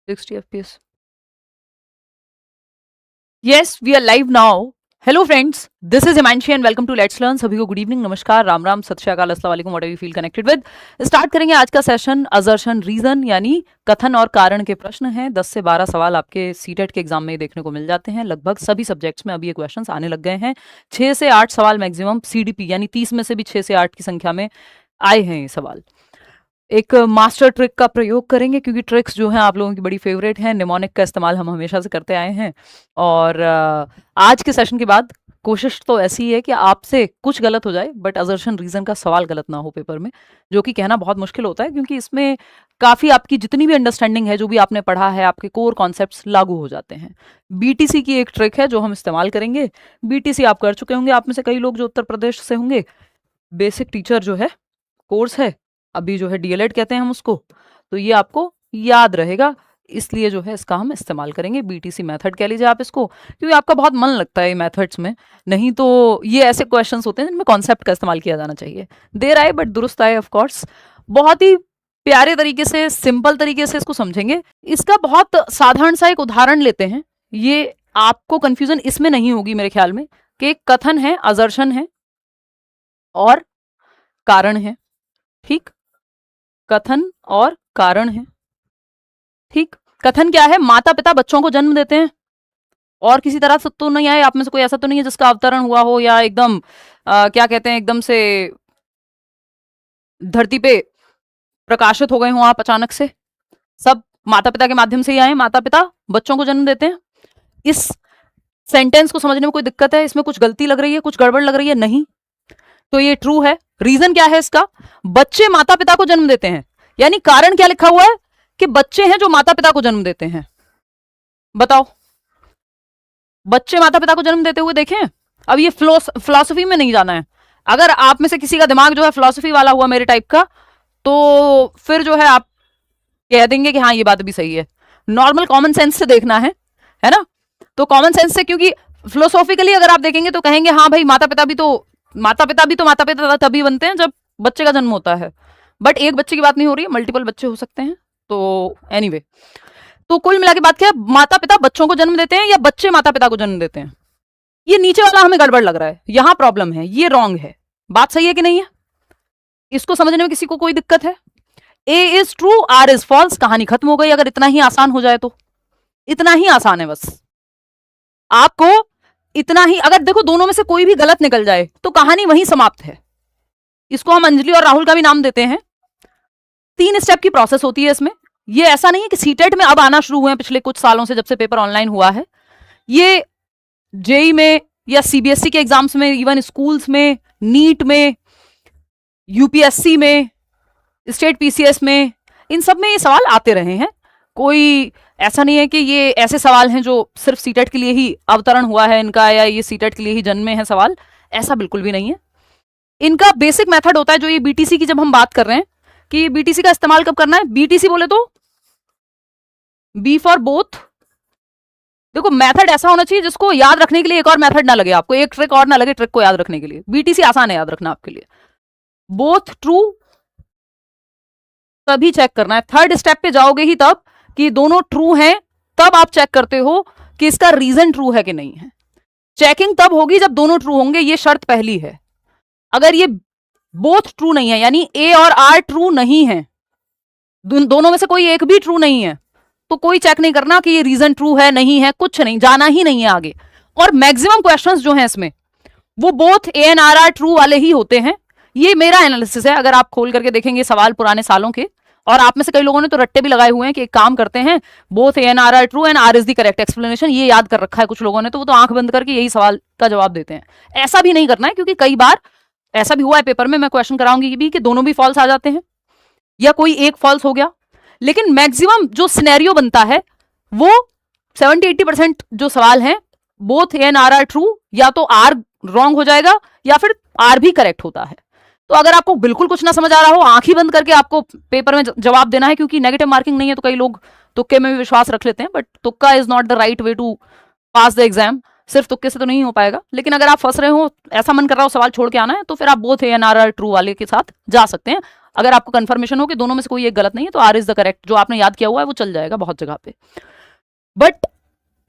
60 FPS. Yes, we are live now. Hello friends, this is Himanshi and welcome to let's learn. सभी को good evening, नमस्कार, राम राम, सत श्री अकाल, अस्सलाम वालेकुम, whatever you feel connected with. Start करेंगे आज का सेशन. असर्शन रीजन यानी कथन और कारण के प्रश्न हैं. 10 से 12 सवाल आपके सीटेट के एग्जाम में देखने को मिल जाते हैं. लगभग सभी सब्जेक्ट्स में अब ये क्वेश्चंस आने लग गए हैं. 6 से 8 सवाल मैक्सिमम सीडीपी यानी 30 में से भी 6 से 8 की संख्या में आए हैं ये सवाल. एक मास्टर ट्रिक का प्रयोग करेंगे क्योंकि ट्रिक्स जो हैं आप लोगों की बड़ी फेवरेट हैं. निमोनिक का इस्तेमाल हम हमेशा से करते आए हैं और आज के सेशन के बाद कोशिश तो ऐसी है कि आपसे कुछ गलत हो जाए बट असर्शन रीजन का सवाल गलत ना हो पेपर में, जो कि कहना बहुत मुश्किल होता है क्योंकि इसमें काफ़ी आपकी जितनी भी अंडरस्टैंडिंग है, जो भी आपने पढ़ा है, आपके कोर कॉन्सेप्ट्स लागू हो जाते हैं. बीटीसी की एक ट्रिक है जो हम इस्तेमाल करेंगे. बीटीसी आप कर चुके होंगे, आप में से कई लोग जो उत्तर प्रदेश से होंगे. बेसिक टीचर जो है कोर्स है, अभी जो है डीएलएड कहते हैं हम उसको, तो ये आपको याद रहेगा, इसलिए जो है इसका हम इस्तेमाल करेंगे. बीटीसी मेथड कह लीजिए आप इसको, क्योंकि आपका बहुत मन लगता है मेथड्स में. नहीं तो ये ऐसे क्वेश्चंस होते हैं जिनमें कॉन्सेप्ट का इस्तेमाल किया जाना चाहिए. देर आए बट दुरुस्त आए. ऑफ कोर्स बहुत ही प्यारे तरीके से, सिंपल तरीके से इसको समझेंगे. इसका बहुत साधारण सा एक उदाहरण लेते हैं. ये आपको कंफ्यूजन इसमें नहीं होगी मेरे ख्याल में कि एक कथन है, असर्शन है और कारण है. ठीक, कथन और कारण है. ठीक, कथन क्या है? माता पिता बच्चों को जन्म देते हैं और किसी तरह से तो नहीं आए. आप में से कोई ऐसा तो नहीं है जिसका अवतरण हुआ हो या एकदम क्या कहते हैं, एकदम से धरती पे प्रकाशित हो गए हो आप अचानक से. सब माता पिता के माध्यम से ही आए. माता पिता बच्चों को जन्म देते हैं. इस सेंटेंस को समझने में कोई दिक्कत है? इसमें कुछ गलती लग रही है, कुछ गड़बड़ लग रही है? नहीं. तो ये ट्रू है. रीजन क्या है इसका? बच्चे माता पिता को जन्म देते हैं. यानी कारण क्या लिखा हुआ है कि बच्चे हैं जो माता पिता को जन्म देते हैं. बताओ, बच्चे माता पिता को जन्म देते हुए देखें. अब ये फिलॉसफी में नहीं जाना है. अगर आप में से किसी का दिमाग जो है फिलॉसफी वाला हुआ मेरे टाइप का, तो फिर जो है आप कह देंगे कि हाँ ये बात भी सही है. नॉर्मल कॉमन सेंस से देखना है ना. तो कॉमन सेंस से, क्योंकि फिलोसॉफिकली अगर आप देखेंगे तो कहेंगे हाँ भाई माता पिता भी तो माता पिता तभी बनते हैं जब बच्चे का जन्म होता है. बट एक बच्चे की बात नहीं हो रही है, मल्टीपल बच्चे हो सकते हैं. तो एनीवे, तो कुल मिला के बात क्या है? माता पिता बच्चों को जन्म देते हैं या बच्चे माता पिता को जन्म देते हैं? ये नीचे वाला हमें गड़बड़ लग रहा है, यहां प्रॉब्लम है, ये रॉन्ग है. बात सही है कि नहीं है? इसको समझने में किसी को कोई दिक्कत है? A is true, R is false, कहानी खत्म हो गई. अगर इतना ही आसान हो जाए तो. इतना ही आसान है बस. आपको इतना ही, अगर देखो दोनों में से कोई भी गलत निकल जाए तो कहानी वहीं समाप्त है. इसको हम अंजलि और राहुल का भी नाम देते हैं. 3 स्टेप की प्रोसेस होती है इसमें. ये ऐसा नहीं है कि सीटेट में अब आना शुरू हुए हैं पिछले कुछ सालों से, जब से पेपर ऑनलाइन हुआ है. ये जेई में या सीबीएसई के एग्जाम्स में, इवन स्कूल्स में, नीट में, यूपीएससी में, स्टेट पीसीएस में, इन सब में ये सवाल आते रहे हैं. कोई ऐसा नहीं है कि ये ऐसे सवाल हैं जो सिर्फ सीटेट के लिए ही अवतरण हुआ है इनका, या ये सीटेट के लिए ही जन्मे हैं सवाल. ऐसा बिल्कुल भी नहीं है. इनका बेसिक मेथड होता है जो ये बीटीसी की, जब हम बात कर रहे हैं कि बीटीसी का इस्तेमाल कब करना है. बीटीसी बोले तो बी फॉर बोथ. देखो मेथड ऐसा होना चाहिए जिसको याद रखने के लिए एक और मेथड ना लगे आपको, एक ट्रिक और ना लगे ट्रिक को याद रखने के लिए. बीटीसी आसान है याद रखना आपके लिए. बोथ ट्रू तभी चेक करना है. थर्ड स्टेप पे जाओगे ही तब कि दोनों ट्रू हैं, तब आप चेक करते हो कि इसका रीजन ट्रू है कि नहीं है. चेकिंग तब होगी जब दोनों ट्रू होंगे, ये शर्त पहली है. अगर ये बोथ ट्रू नहीं है, यानी ए और आर ट्रू नहीं है, दोनों में से कोई एक भी ट्रू नहीं है, तो कोई चेक नहीं करना कि ये रीजन ट्रू है नहीं है, कुछ नहीं, जाना ही नहीं है आगे. और मैक्सिमम क्वेश्चंस जो हैं इसमें वो both A and R true वाले ही होते हैं. ये मेरा एनालिसिस है. अगर आप खोल करके देखेंगे सवाल पुराने सालों के, और आप में से कई लोगों ने तो रट्टे भी लगाए हुए हैं कि एक काम करते हैं, both A and R true and R is the correct explanation, ये याद कर रखा है कुछ लोगों ने, तो वो तो आंख बंद करके यही सवाल का जवाब देते हैं. ऐसा भी नहीं करना है, क्योंकि कई बार ऐसा भी हुआ है पेपर में. मैं क्वेश्चन कराऊंगी भी कि दोनों भी फॉल्स आ जाते हैं या कोई एक फॉल्स हो गया. लेकिन मैक्सिमम जो सिनेरियो बनता है वो 70-80% जो सवाल हैं both A and R true, या तो आर रॉन्ग हो जाएगा या फिर आर भी करेक्ट होता है. तो अगर आपको बिल्कुल कुछ ना समझ आ रहा हो, आंख ही बंद करके आपको पेपर में जवाब देना है, क्योंकि नेगेटिव मार्किंग नहीं है तो कई लोग तुक्के में भी विश्वास रख लेते हैं. बट तुक्का is not the right way to pass the exam. सिर्फ तुक्के से तो नहीं हो पाएगा. लेकिन अगर आप फंस रहे हो, ऐसा मन कर रहा हो सवाल छोड़ के आना है, तो फिर आप both A and R true वाले के साथ जा सकते हैं. अगर आपको कंफर्मेशन हो कि दोनों में से कोई एक गलत नहीं है तो आर इज द करेक्ट, जो आपने याद किया हुआ है वो चल जाएगा बहुत जगह पे। बट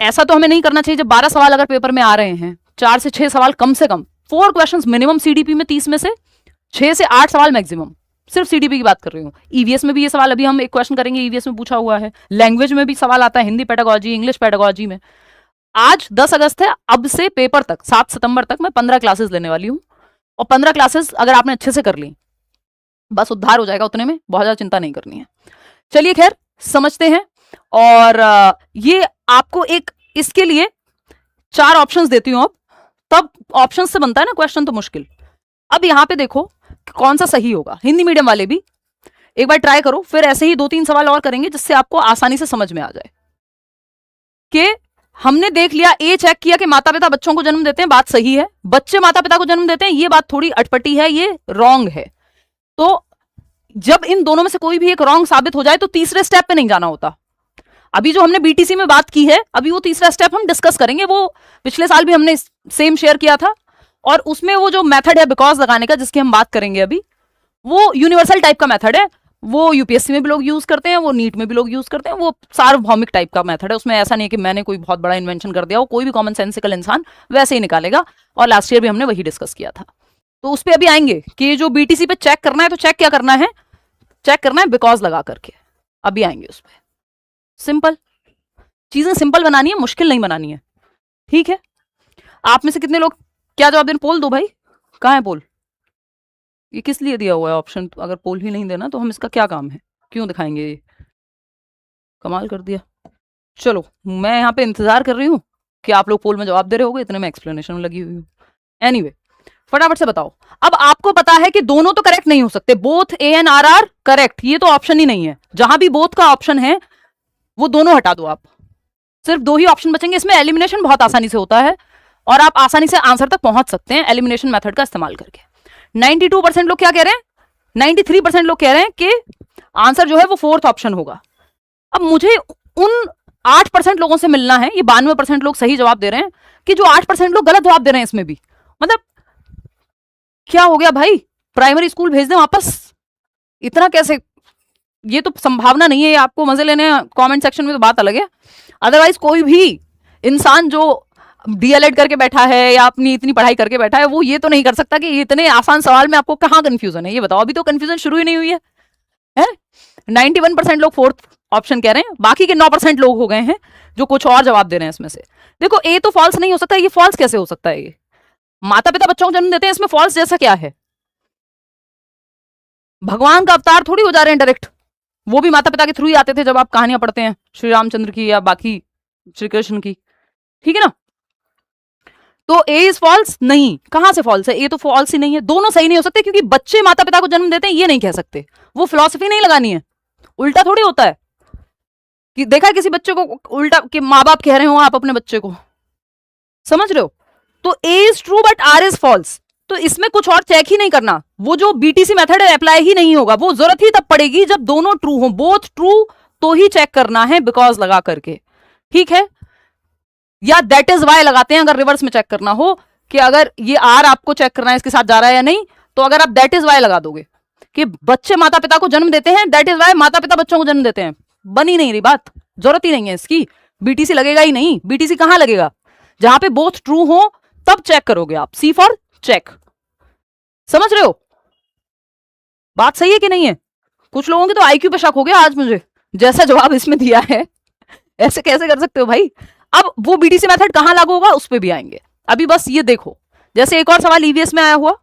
ऐसा तो हमें नहीं करना चाहिए। जब 12 सवाल अगर पेपर में आ रहे हैं, 4 से 6 सवाल कम से कम, 4 क्वेश्चंस मिनिमम सीडीपी में, 30 में से 6 से 8 सवाल मैक्सिमम, सिर्फ सीडीपी की बात कर रही हूँ। ईवीएस में भी ये सवाल अभी हम एक क्वेश्चन करेंगे, ईवीएस में पूछा हुआ है। लैंग्वेज में भी सवाल आता है, हिंदी पेडागोजी, इंग्लिश पेडागोजी में। आज 10 अगस्त है, अब से पेपर तक 7 सितंबर तक मैं 15 क्लासेस लेने वाली हूँ, और 15 क्लासेस अगर आपने अच्छे से कर ली, बस उद्धार हो जाएगा उतने में, बहुत ज्यादा चिंता नहीं करनी है। चलिए खैर समझते हैं। और ये आपको एक इसके लिए 4 ऑप्शंस देती हूं अब, तब ऑप्शंस से बनता है ना क्वेश्चन, तो मुश्किल। अब यहां पे देखो कौन सा सही होगा। हिंदी मीडियम वाले भी एक बार ट्राई करो, फिर ऐसे ही 2-3 सवाल और करेंगे जिससे आपको आसानी से समझ में आ जाए कि हमने देख लिया, ए चेक किया कि माता पिता बच्चों को जन्म देते हैं, बात सही है। बच्चे माता पिता को जन्म देते हैं, ये बात थोड़ी अटपटी है, ये रॉन्ग है। तो जब इन दोनों में से कोई भी एक रॉन्ग साबित हो जाए तो तीसरे स्टेप पे नहीं जाना होता। अभी जो हमने बीटीसी में बात की है, अभी वो तीसरा स्टेप हम डिस्कस करेंगे। वो पिछले साल भी हमने सेम शेयर किया था, और उसमें वो जो मेथड है बिकॉज लगाने का, जिसकी हम बात करेंगे अभी, वो यूनिवर्सल टाइप का मेथड है। वो यूपीएससी में भी लोग यूज करते हैं, वो नीट में भी लोग यूज करते हैं। वो सार्वभौमिक टाइप का मेथड है, उसमें ऐसा नहीं है कि मैंने कोई बहुत बड़ा इन्वेंशन कर दिया हो। कोई भी कॉमन सेंसिकल इंसान वैसे ही निकालेगा, और लास्ट ईयर भी हमने वही डिस्कस किया था। तो उस पर अभी आएंगे कि जो बीटीसी पे चेक करना है, तो चेक क्या करना है, चेक करना है बिकॉज लगा करके। अभी आएंगे उस पर। सिंपल चीजें सिंपल बनानी है, मुश्किल नहीं बनानी है, ठीक है। आप में से कितने लोग क्या जवाब देना, पोल दो भाई। कहाँ है पोल? ये किस लिए दिया हुआ है ऑप्शन? अगर पोल ही नहीं देना तो हम इसका क्या काम है, क्यों दिखाएंगे? ये कमाल कर दिया। चलो मैं यहाँ पे इंतजार कर रही हूँ कि आप लोग पोल में जवाब दे रहे होगे, इतने में एक्सप्लेनेशन में लगी हुई हूँ। एनीवे फटाफट से बताओ। अब आपको पता है कि दोनों तो करेक्ट नहीं हो सकते, both A and R are correct, ये तो ऑप्शन ही नहीं है। जहां भी बोथ का ऑप्शन है वो दोनों हटा दो आप, सिर्फ 2 ही ऑप्शन बचेंगे। इसमें एलिमिनेशन बहुत आसानी से होता है, और आप आसानी से आंसर तक पहुंच सकते हैं एलिमिनेशन मेथड का इस्तेमाल करके। 92% लोग क्या कह रहे हैं, 93% लोग कह रहे हैं कि आंसर जो है वो 4th ऑप्शन होगा। अब मुझे उन 8% लोगों से मिलना है, ये 92% लोग सही जवाब दे रहे हैं, कि जो 8% लोग गलत जवाब दे रहे हैं इसमें भी। मतलब क्या हो गया भाई, प्राइमरी स्कूल भेज दें वापस? इतना कैसे? ये तो संभावना नहीं है। आपको मजे लेने हैं कमेंट सेक्शन में तो बात अलग है, अदरवाइज कोई भी इंसान जो डीएलएड करके बैठा है या अपनी इतनी पढ़ाई करके बैठा है, वो ये तो नहीं कर सकता कि इतने आसान सवाल में आपको कहाँ कंफ्यूजन है। ये बताओ, अभी तो कंफ्यूजन शुरू ही नहीं हुई है? 91% लोग 4th ऑप्शन कह रहे हैं, बाकी के 9% लोग हो गए हैं जो कुछ और जवाब दे रहे हैं इसमें से। देखो ए तो फॉल्स नहीं हो सकता, ये फॉल्स कैसे हो सकता है? ये माता पिता बच्चों को जन्म देते हैं, इसमें फॉल्स जैसा क्या है? भगवान का अवतार थोड़ी हो जा रहे हैं डायरेक्ट, वो भी माता पिता के थ्रू ही आते थे जब आप कहानियां पढ़ते हैं श्री रामचंद्र की या बाकी श्री कृष्ण की, ठीक है ना। तो ए इज फॉल्स नहीं, कहां से फॉल्स है? ए तो फॉल्स ही नहीं है। दोनों सही नहीं हो सकते, क्योंकि बच्चे माता पिता को जन्म देते हैं ये नहीं कह सकते, वो फिलॉसफी नहीं लगानी है। उल्टा थोड़ी होता है कि देखा है किसी बच्चे को उल्टा कि माँ बाप कह रहे हो आप अपने बच्चे को, समझ रहे हो? तो A is true but R is false. तो इसमें कुछ और चेक ही नहीं करना, वो जो बीटीसी मेथड है अप्लाई ही नहीं होगा। वो जरूरत ही तब पड़ेगी जब दोनों ट्रू हो, बोथ ट्रू, तो ही चेक करना है बिकॉज लगा करके, ठीक है। या दैट इज वाई लगाते हैं अगर रिवर्स में चेक करना हो, कि अगर ये आर आपको चेक करना है इसके साथ जा रहा है या नहीं, तो अगर आप दैट इज वाई लगा दोगे कि बच्चे माता पिता को जन्म देते हैं, दैट इज वाई माता पिता बच्चों को जन्म देते हैं, बनी नहीं रही बात, जरूरत ही नहीं है इसकी, बीटीसी लगेगा ही नहीं। बीटीसी कहां लगेगा? जहां पे बोथ ट्रू हो तब चेक करोगे आप, सी फॉर चेक। समझ रहे हो बात? सही है कि नहीं है? कुछ लोगों के तो आईक्यू पे शक हो गया आज मुझे, जैसा जवाब इसमें दिया है ऐसे कैसे कर सकते हो भाई। अब वो बीटीसी मेथड कहां लागू होगा उस पे भी आएंगे। अभी बस ये देखो, जैसे एक और सवाल ईवीएस में आया हुआ,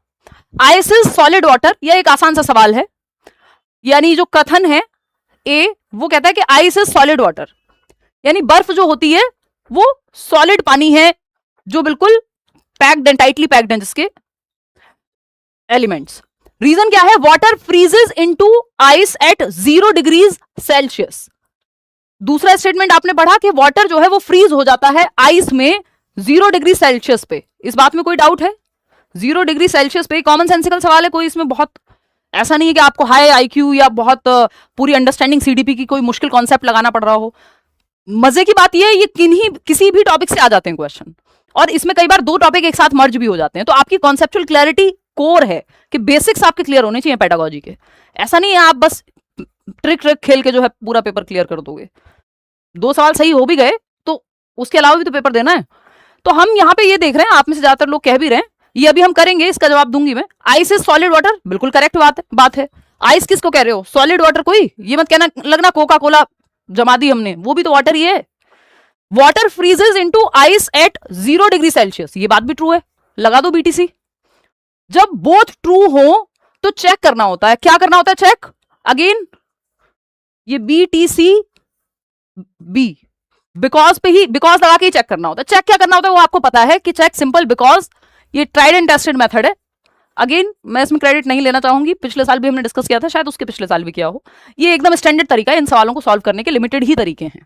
आइस इज सॉलिड वाटर, यह एक आसान सा सवाल है। यानी जो कथन है ए, वो कहता है कि आइस इज सॉलिड वाटर, यानी बर्फ जो होती है वो सॉलिड पानी है, जो बिल्कुल पैक्ड एंड टाइटली पैक्ड है जिसके एलिमेंट्स। रीजन क्या है? Water freezes into ice at 0 degrees Celsius. दूसरा स्टेटमेंट आपने पढ़ा कि वाटर जो है वो फ्रीज हो जाता है आइस में 0 डिग्री सेल्सियस पे। इस बात में कोई डाउट है? 0 डिग्री सेल्सियस पे कॉमन सेंसिकल सवाल है, कोई इसमें बहुत ऐसा नहीं है कि आपको हाई आईक्यू या बहुत पूरी अंडरस्टैंडिंग सीडीपी की कोई मुश्किल कॉन्सेप्ट लगाना पड़ रहा हो। मजे की बात यह है, ये किसी भी टॉपिक से आ जाते हैं क्वेश्चन, और इसमें कई बार 2 टॉपिक एक साथ मर्ज भी हो जाते हैं, तो आपकी कॉन्सेप्चुअल क्लैरिटी कोर है कि बेसिक्स आपके क्लियर होने चाहिए पेडागोजी के। ऐसा नहीं है आप बस ट्रिक खेल के जो है पूरा पेपर क्लियर कर दोगे। 2 सवाल सही हो भी गए तो उसके अलावा भी तो पेपर देना है। तो हम यहाँ पे ये देख रहे हैं, आप में से ज्यादातर लोग कह भी रहे हैं, ये अभी हम करेंगे, इसका जवाब दूंगी मैं। आइस इज सॉलिड वाटर, बिल्कुल करेक्ट बात है। आइस किसको कह रहे हो? Solid water. कोई ये मत कहना लगना कोका कोला जमा दी हमने, वो भी तो वाटर ही है। Water freezes into ice at 0 degree Celsius, ये बात भी ट्रू है, लगा दो बीटीसी। जब बोथ ट्रू हो तो चेक करना होता है, क्या करना होता है? चेक अगेन, ये बीटीसी बी बिकॉज पे ही, बिकॉज लगा के ही चेक करना होता है। चेक क्या करना होता है वो आपको पता है कि चेक सिंपल बिकॉज, ये ट्राइड एंड टेस्टेड मेथड है। अगेन मैं इसमें क्रेडिट नहीं लेना चाहूंगी, पिछले साल भी हमने डिस्कस किया था, शायद उसके पिछले साल भी किया हो। ये एकदम स्टैंडर्ड तरीका है, इन सवालों को सॉल्व करने के लिमिटेड ही तरीके हैं।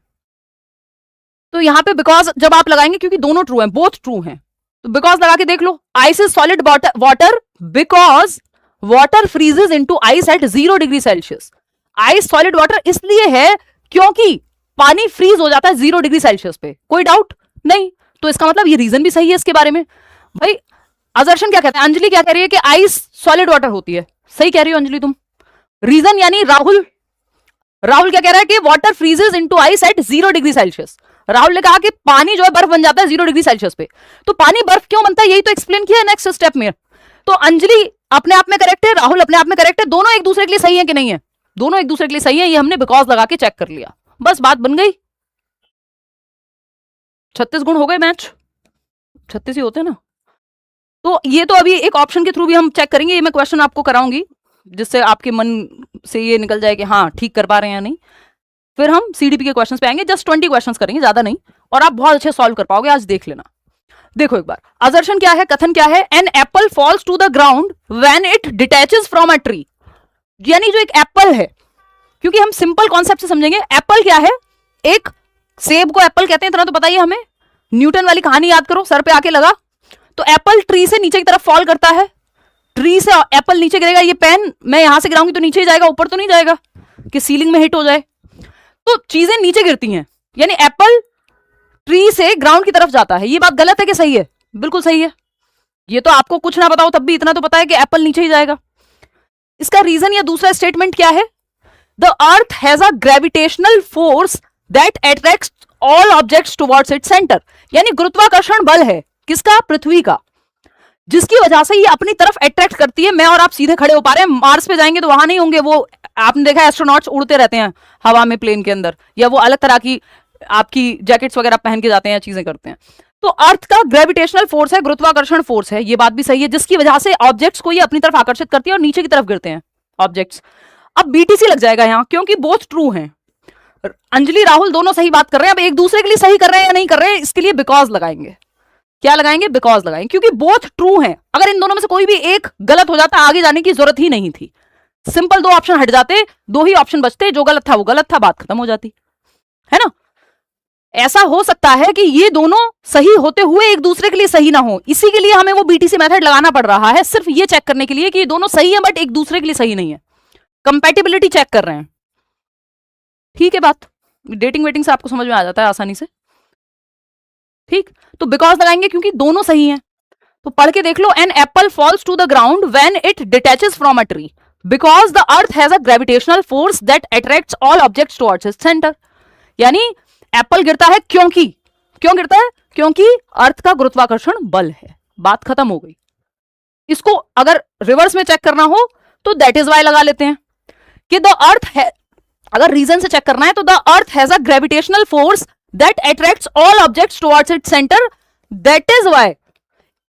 तो यहां पे बिकॉज जब आप लगाएंगे, क्योंकि दोनों ट्रू हैं, बोथ ट्रू हैं, तो बिकॉज लगा के देख लो। Ice is solid water because water freezes into ice at 0 degree Celsius. Ice solid water इसलिए है क्योंकि पानी फ्रीज हो जाता है 0 डिग्री सेल्सियस पे, कोई डाउट नहीं। तो इसका मतलब ये रीजन भी सही है इसके बारे में। भाई असर्शन क्या कहते हैं? अंजलि क्या कह रही है कि आइस सॉलिड वाटर होती है, सही कह रही हो अंजलि तुम। रीजन यानी राहुल क्या कह रहा है कि water freezes into ice at 0 degree Celsius. Rahul ने कहा कि पानी जो है बर्फ बन जाता है 0 डिग्री सेल्सियस पे। तो पानी बर्फ क्यों बनता है, यही तो एक्सप्लेन किया है नेक्स्ट स्टेप में। तो अंजलि अपने आप में करेक्ट है, राहुल अपने आप में करेक्ट है, दोनों एक दूसरे के लिए सही है कि नहीं है? दोनों एक दूसरे के लिए सही है, ये हमने बिकॉज लगा के चेक कर लिया, बस बात बन गई। 36 गुण हो गए मैच, 36 ही होते हैं ना। तो ये तो अभी एक ऑप्शन के थ्रू भी हम चेक करेंगे, ये मैं क्वेश्चन आपको कराऊंगी जिससे आपके मन से ये निकल जाए कि हाँ ठीक कर पा रहे हैं या नहीं। फिर हम सीडीपी के क्वेश्चंस पे आएंगे, जस्ट 20 क्वेश्चंस करेंगे, ज्यादा नहीं, और आप बहुत अच्छे सॉल्व कर पाओगे, आज देख लेना। देखो एक बार, असर्शन क्या है, कथन क्या है? An apple falls to the ground when it detaches from a tree. यानी जो एक एप्पल है, क्योंकि हम सिंपल कॉन्सेप्ट से समझेंगे, एप्पल क्या है? एक सेब को एप्पल कहते हैं, इतना तो बताइए हमें। न्यूटन वाली कहानी याद करो, सर पे आके लगा। तो एप्पल ट्री से नीचे की तरफ फॉल करता है, ट्री से एप्पल नीचे गिरेगा। ये पेन मैं यहां से गिराऊंगी तो नीचे ही जाएगा, ऊपर तो नहीं जाएगा कि सीलिंग में हिट हो जाए। तो चीजें नीचे गिरती हैं, यानी एप्पल ट्री से ग्राउंड की तरफ जाता है। ये बात गलत है कि सही है? बिल्कुल सही है। ये तो आपको कुछ ना बताओ तब भी इतना तो पता है कि एप्पल नीचे ही जाएगा। इसका रीजन या दूसरा स्टेटमेंट क्या है? The earth has a gravitational force that attracts all objects towards its centre. यानी गुरुत्वाकर्षण बल है किसका? पृथ्वी का, जिसकी वजह से ये अपनी तरफ अट्रैक्ट करती है। मैं और आप सीधे खड़े हो पा रहे हैं, मार्स पे जाएंगे तो वहां नहीं होंगे। वो आपने देखा एस्ट्रोनॉट्स उड़ते रहते हैं हवा में प्लेन के अंदर, या वो अलग तरह की आपकी जैकेट्स वगैरह पहन के जाते हैं, चीजें करते हैं। तो अर्थ का ग्रेविटेशनल फोर्स है, गुरुत्वाकर्षण फोर्स है, ये बात भी सही है, जिसकी वजह से ऑब्जेक्ट्स को ये अपनी तरफ आकर्षित करती है और नीचे की तरफ गिरते हैं ऑब्जेक्ट्स। अब बीटीसी लग जाएगा यहां, क्योंकि बोथ ट्रू हैं। अंजलि राहुल दोनों सही बात कर रहे हैं, अब एक दूसरे के लिए सही कर रहे हैं या नहीं कर रहे हैं, इसके लिए बिकॉज लगाएंगे। क्या लगाएंगे? बिकॉज लगाएंगे, क्योंकि बोथ ट्रू हैं। अगर इन दोनों में से कोई भी एक गलत हो जाता, आगे जाने की जरूरत ही नहीं थी। सिंपल 2 ऑप्शन हट जाते, 2 ही ऑप्शन बचते, जो गलत था वो गलत था, बात खत्म हो जाती है ना। ऐसा हो सकता है कि ये दोनों सही होते हुए एक दूसरे के लिए सही ना हो, इसी के लिए हमें वो बीटीसी मेथड लगाना पड़ रहा है, सिर्फ ये चेक करने के लिए कि ये दोनों सही है बट एक दूसरे के लिए सही नहीं है। कंपैटिबिलिटी चेक कर रहे हैं, ठीक है बात। डेटिंग वेटिंग से आपको समझ में आ जाता है आसानी से, ठीक। तो बिकॉज लगाएंगे क्योंकि दोनों सही हैं। तो पढ़ के देख लो, an apple falls to the ground when it detaches from a tree because the earth has a gravitational force that attracts all objects towards its centre. यानी एप्पल गिरता है क्योंकि, क्यों गिरता है? क्योंकि अर्थ का गुरुत्वाकर्षण बल है, बात खत्म हो गई। इसको अगर रिवर्स में चेक करना हो तो दैट इज वाई लगा लेते हैं कि द अर्थ है, अगर रीजन से चेक करना है तो the earth has a gravitational force that attracts all objects towards its centre, that is why,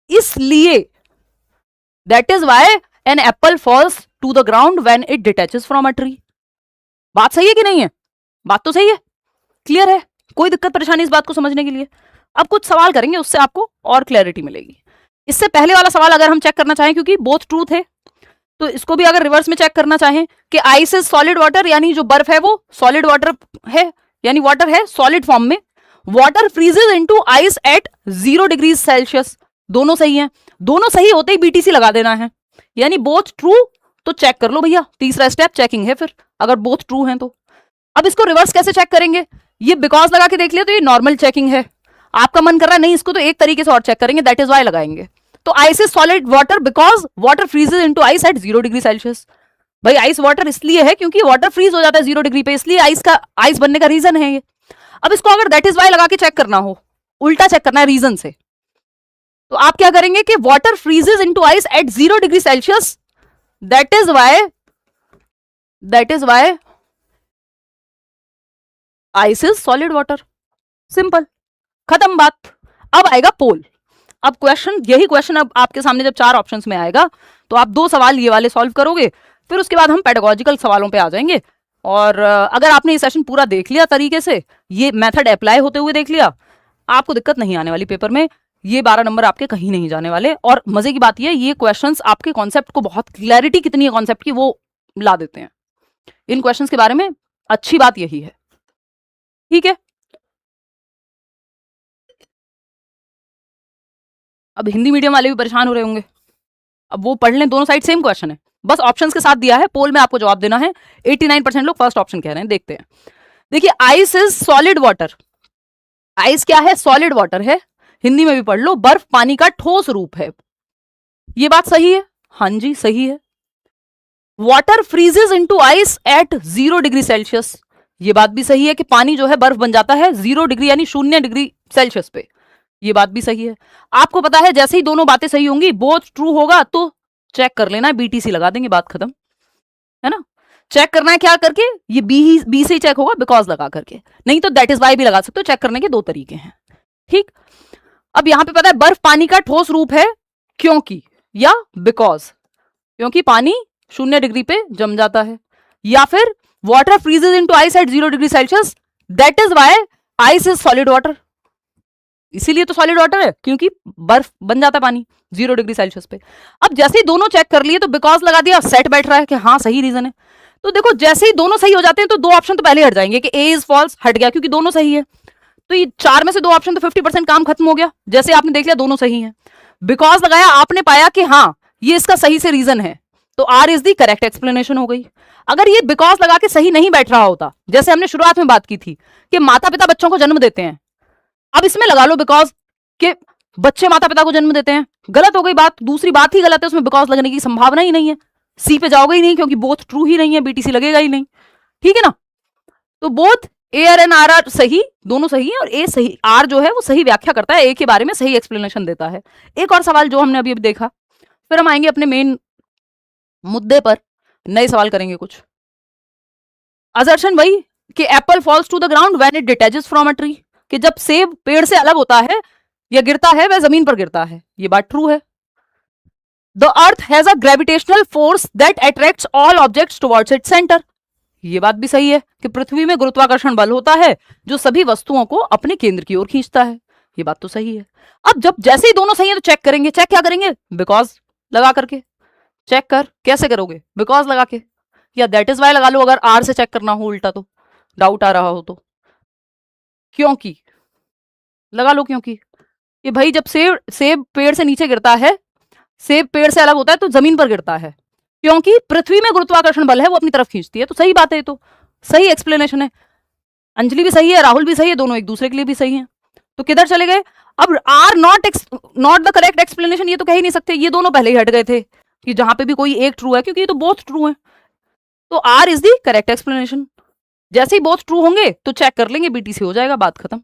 इसलिए that is why an apple falls to the ground when it detaches from a tree. बात सही है कि नहीं है? बात तो सही है, क्लियर है, कोई दिक्कत परेशानी इस बात को समझने के लिए? अब कुछ सवाल करेंगे, उससे आपको और क्लैरिटी मिलेगी। इससे पहले वाला सवाल अगर हम चेक करना चाहें, क्योंकि बोथ ट्रू थे, तो इसको भी अगर रिवर्स में चेक करना चाहें कि आइस इज सॉलिड वाटर, यानी जो बर्फ है वो सॉलिड वाटर है, यानी वाटर है सॉलिड फॉर्म में। Water freezes into ice at 0 degree Celsius, दोनों सही हैं। दोनों सही होते ही बीटीसी लगा देना है, यानी बोथ ट्रू। तो चेक कर लो भैया, तीसरा स्टेप चेकिंग है फिर, अगर बोथ ट्रू हैं तो। अब इसको रिवर्स कैसे चेक करेंगे? ये बिकॉज लगा के देख लिया तो ये नॉर्मल चेकिंग है। आपका मन कर रहा है नहीं इसको तो एक तरीके से और चेक करेंगे, दैट इज वाई लगाएंगे। तो ice is solid water because water freezes into ice at 0 degree Celsius. भाई आइस वाटर इसलिए है क्योंकि वाटर फ्रीज हो जाता है 0 डिग्री पे, इसलिए आइस बनने का रीजन है ये। अब इसको अगर दैट इज वाई लगा के चेक करना हो, उल्टा चेक करना है रीजन से, तो आप क्या करेंगे कि water freezes into ice at 0 degree Celsius, that is why ice is solid water. Simple, खत्म बात। अब आएगा पोल। अब क्वेश्चन, यही क्वेश्चन अब आपके सामने जब 4 ऑप्शंस में आएगा तो आप 2 सवाल ये वाले सॉल्व करोगे, फिर उसके बाद हम पेडागोजिकल सवालों पे आ जाएंगे। और अगर आपने ये सेशन पूरा देख लिया तरीके से, ये मेथड अप्लाई होते हुए देख लिया, आपको दिक्कत नहीं आने वाली पेपर में। ये 12 नंबर आपके कहीं नहीं जाने वाले। और मजे की बात ये, ये क्वेश्चंस आपके कॉन्सेप्ट को, बहुत क्लैरिटी कितनी है कॉन्सेप्ट की, वो ला देते हैं इन क्वेश्चंस के बारे में। अच्छी बात यही है, ठीक है। अब हिंदी मीडियम वाले भी परेशान हो रहे होंगे, अब वो पढ़ लें, दोनों साइड सेम क्वेश्चन है, बस ऑप्शंस के साथ दिया है, पोल में आपको जवाब देना है। 89% लोग फर्स्ट ऑप्शन कह रहे हैं, देखते हैं। देखिए, ice is solid water. Ice क्या है? सॉलिड वाटर है। हिंदी में भी पढ़ लो, बर्फ पानी का ठोस रूप है। ये बात सही है? हाँ जी, सही है। Water freezes into ice at 0 degree Celsius. ये बात भी सही है कि पानी जो है बर्फ बन जाता है 0 डिग्री यानी 0 डिग्री सेल्सियस पे। ये बात भी सही है। आपको पता है जैसे ही दोनों बातें सही होंगी, बोथ ट्रू होगा तो चेक कर लेना है, बीटीसी लगा देंगे, बात खत्म, है ना। चेक करना है क्या करके? ये बी से ही चेक होगा, बिकॉज लगा करके, नहीं तो दैट इज वाई भी लगा सकते हो। चेक करने के 2 तरीके हैं, ठीक। अब यहां पे पता है बर्फ पानी का ठोस रूप है क्योंकि, या बिकॉज, क्योंकि पानी 0 डिग्री पे जम जाता है, या फिर water freezes into ice at 0 degree Celsius, that is why ice is solid water. इसीलिए तो सॉलिड वाटर है, क्योंकि बर्फ बन जाता है पानी 0 डिग्री सेल्सियस पे। अब जैसे ही दोनों चेक कर लिए तो बिकॉज लगा दिया, सेट बैठ रहा है कि हाँ सही रीजन है। तो देखो, जैसे ही दोनों सही हो जाते हैं तो 2 ऑप्शन तो पहले हट जाएंगे कि ए इज फॉल्स, हट गया क्योंकि दोनों सही है। तो ये 4 में से 2 ऑप्शन तो 50% काम खत्म हो गया। जैसे आपने देख लिया दोनों सही है, बिकॉज लगाया, आपने पाया कि हाँ ये इसका सही से रीजन है, तो R is the correct explanation हो गई। अगर ये बिकॉज लगा के सही नहीं बैठ रहा होता, जैसे हमने शुरुआत में बात की थी कि माता पिता बच्चों को जन्म देते हैं, अब इसमें लगा लो बिकॉज कि बच्चे माता पिता को जन्म देते हैं, गलत हो गई बात, दूसरी बात ही गलत है, उसमें बिकॉज लगने की संभावना ही नहीं है, सी पे जाओगे ही नहीं क्योंकि बोथ ट्रू ही नहीं है, बीटीसी लगेगा ही नहीं, ठीक है ना। तो both A R and R are सही, दोनों सही है, और ए सही, आर जो है वो सही व्याख्या करता है, ए के बारे में सही एक्सप्लेनेशन देता है। एक और सवाल जो हमने अभी अभी देखा, फिर हम आएंगे अपने मेन मुद्दे पर, नए सवाल करेंगे कुछ। असर्शन वही कि apple falls to the ground when it detaches from a tree, कि जब सेब पेड़ से अलग होता है या गिरता है वह जमीन पर गिरता है। ये बात ट्रू है। The earth has a gravitational force that attracts all objects towards its centre. ये बात भी सही है कि पृथ्वी में गुरुत्वाकर्षण बल होता है जो सभी वस्तुओं को अपने केंद्र की ओर खींचता है। ये बात तो सही है। अब जब जैसे ही दोनों सही है तो चेक करेंगे, चेक क्या करेंगे? बिकॉज लगा करके चेक कर। कैसे करोगे? बिकॉज लगा के, या दैट इज वाई लगा लो अगर आर से चेक करना हो उल्टा, तो डाउट आ रहा हो तो क्योंकि लगा लो, क्योंकि कि भाई जब सेब पेड़ से नीचे गिरता है, सेब पेड़ से अलग होता है तो जमीन पर गिरता है, क्योंकि पृथ्वी में गुरुत्वाकर्षण बल है वो अपनी तरफ खींचती है। तो सही बात है, तो सही एक्सप्लेनेशन है। अंजलि भी सही है, राहुल भी सही है, दोनों एक दूसरे के लिए भी सही है। तो किधर चले गए? अब R not the correct explanation, ये तो कह ही नहीं सकते, ये दोनों पहले ही हट गए थे कि जहां पे भी कोई एक ट्रू है, क्योंकि ये तो बोथ ट्रू है। तो R is the correct explanation. जैसे ही बोथ ट्रू होंगे तो चेक कर लेंगे, बीटीसी हो जाएगा, बात खत्म,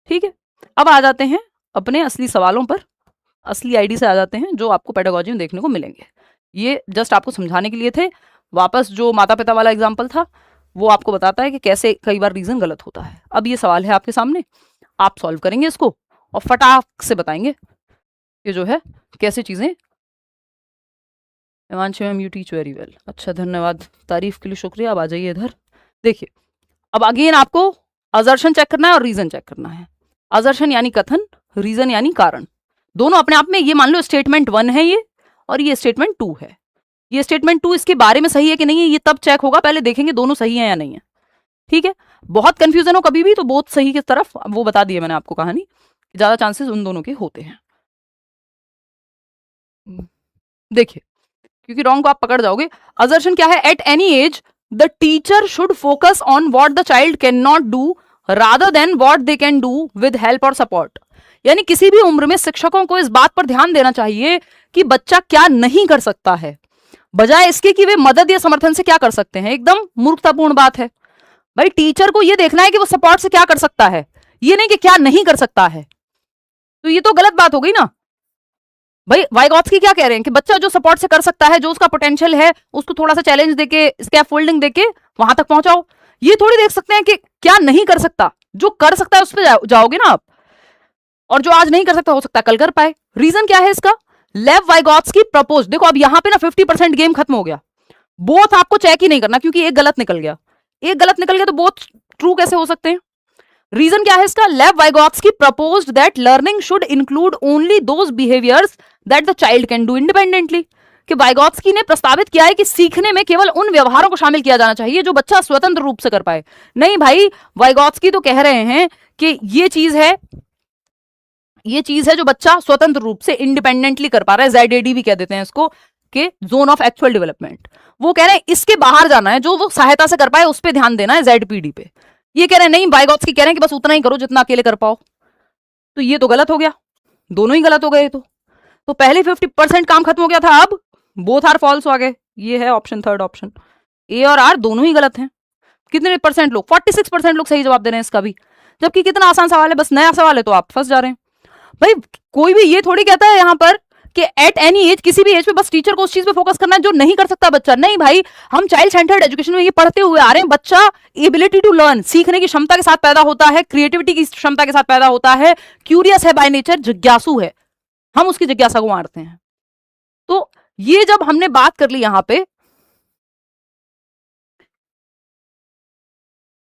ठीक है। अब आ जाते हैं अपने असली सवालों पर, असली आईडी से आ जाते हैं जो आपको पेडागोजी में देखने को मिलेंगे। ये जस्ट आपको समझाने के लिए थे। वापस जो माता पिता वाला एग्जाम्पल था वो आपको बताता है कि कैसे कई बार रीजन गलत होता है। अब ये सवाल है आपके सामने, आप सॉल्व करेंगे इसको और फटाक से बताएंगे ये जो है कैसे चीजें। Himanshu ma'am, you teach very well. अच्छा, धन्यवाद, तारीफ के लिए शुक्रिया। अब आ जाइए इधर। देखिए, अब अगेन आपको असर्शन चेक करना है और रीजन चेक करना है। असर्शन यानी कथन, रीजन यानी कारण। दोनों अपने आप में, ये मान लो स्टेटमेंट 1 है ये, और ये स्टेटमेंट 2 है। ये स्टेटमेंट 2 इसके बारे में सही है कि नहीं है ये तब चेक होगा, पहले देखेंगे दोनों सही है या नहीं है, ठीक है। बहुत कंफ्यूजन हो कभी भी तो बहुत सही की तरफ, वो बता दिया मैंने आपको कहानी, ज्यादा चांसेस उन दोनों के होते हैं। देखिए, क्योंकि रॉन्ग को आप पकड़ जाओगे। असर्शन क्या है? At any as the teacher should focus on what the child can not do rather than what they can do with help or support। यानी किसी भी उम्र में शिक्षकों को इस बात पर ध्यान देना चाहिए कि बच्चा क्या नहीं कर सकता है, बजाय इसके कि वे मदद या समर्थन से क्या कर सकते हैं। एकदम मूर्खतापूर्ण बात है। भाई टीचर को यह देखना है कि वो सपोर्ट से क्या कर सकता है, ये नहीं कि क्या नहीं कर सकता है। तो ये तो गलत बात हो गई ना। भाई वाइगॉत्स्की क्या कह रहे हैं कि बच्चा जो सपोर्ट से कर सकता है, जो उसका पोटेंशियल है, उसको थोड़ा सा चैलेंज देके, स्कैफोल्डिंग देके वहां तक पहुंचाओ। ये थोड़ी देख सकते हैं कि क्या नहीं कर सकता, जो कर सकता है उस पर जाओगे ना आप, और जो आज नहीं कर सकता हो सकता है कल कर पाए। रीजन क्या है इसका? Lev वाइगॉत्स्की propose. देखो अब यहां पे ना 50% गेम खत्म हो गया। बोथ आपको चेक ही नहीं करना, क्योंकि एक गलत निकल गया। एक गलत निकल गया तो बोथ ट्रू कैसे हो सकते हैं? रीजन क्या है इसका? Lev Vygotsky proposed that learning should include only those behaviours that the child can do independently. कि वाइगॉत्स्की ने प्रस्तावित किया है कि सीखने में केवल उन व्यवहारों को शामिल किया जाना चाहिए जो बच्चा स्वतंत्र रूप से कर पाए। नहीं भाई, वाइगॉत्स्की तो कह रहे हैं कि ये चीज है जो बच्चा स्वतंत्र रूप से इंडिपेंडेंटली कर पा रहा है। ZAD भी कह देते हैं इसको, कि जोन ऑफ एक्चुअल डेवलपमेंट। वो कह रहे हैं इसके बाहर जाना है, जो वो सहायता से कर पाए उस पर ध्यान देना है, ZPD पे। ये कह रहे हैं नहीं, वाइगॉत्स्की कह रहे हैं कि बस उतना ही करो जितना अकेले कर पाओ। तो ये तो गलत हो गया, दोनों ही गलत हो गए। तो पहले 50% काम खत्म हो गया था, अब बोथ आर फॉल्स आ गए। ये है ऑप्शन, थर्ड ऑप्शन। ए और आर दोनों ही गलत हैं। कितने % लोग? 46% लोग सही जवाब दे रहे हैं इसका भी। जबकि कितना आसान सवाल है, बस नया सवाल है तो आप फंस जा रहे हैं। भाई कोई भी ये थोड़ी कहता है यहां पर कि एट एनी एज, किसी भी एज पे बस टीचर को उस चीज पे फोकस करना है जो नहीं कर सकता बच्चा। नहीं भाई, हम चाइल्ड सेंटर्ड एजुकेशन में ये पढ़ते हुए आ रहे हैं, बच्चा एबिलिटी टू लर्न, सीखने की क्षमता के साथ पैदा होता है, क्रिएटिविटी की क्षमता के साथ पैदा होता है, क्यूरियस है बाय नेचर, जिज्ञासु है, हम उसकी जिज्ञासा को मारते हैं। तो ये जब हमने बात कर ली यहां पे,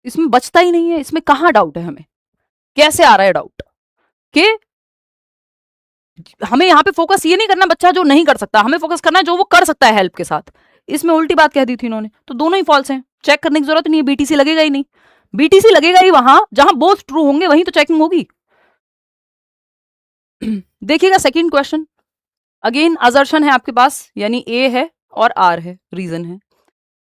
इसमें बचता ही नहीं है। इसमें कहां डाउट है? हमें कैसे आ रहा है डाउट कि हमें यहां पे फोकस ये नहीं करना बच्चा जो नहीं कर सकता, हमें फोकस करना है जो वो कर सकता है हेल्प के साथ। इसमें उल्टी बात कह दी थी इन्होंने, तो दोनों ही फॉल्स हैं। चेक करने की जरूरत नहीं है, BTC लगेगा ही नहीं। BTC लगेगा ही वहां जहां बोथ ट्रू होंगे, वहीं तो चेकिंग होगी। देखिएगा सेकंड क्वेश्चन, अगेन असर्शन है आपके पास, यानी A है और R है, रीजन है।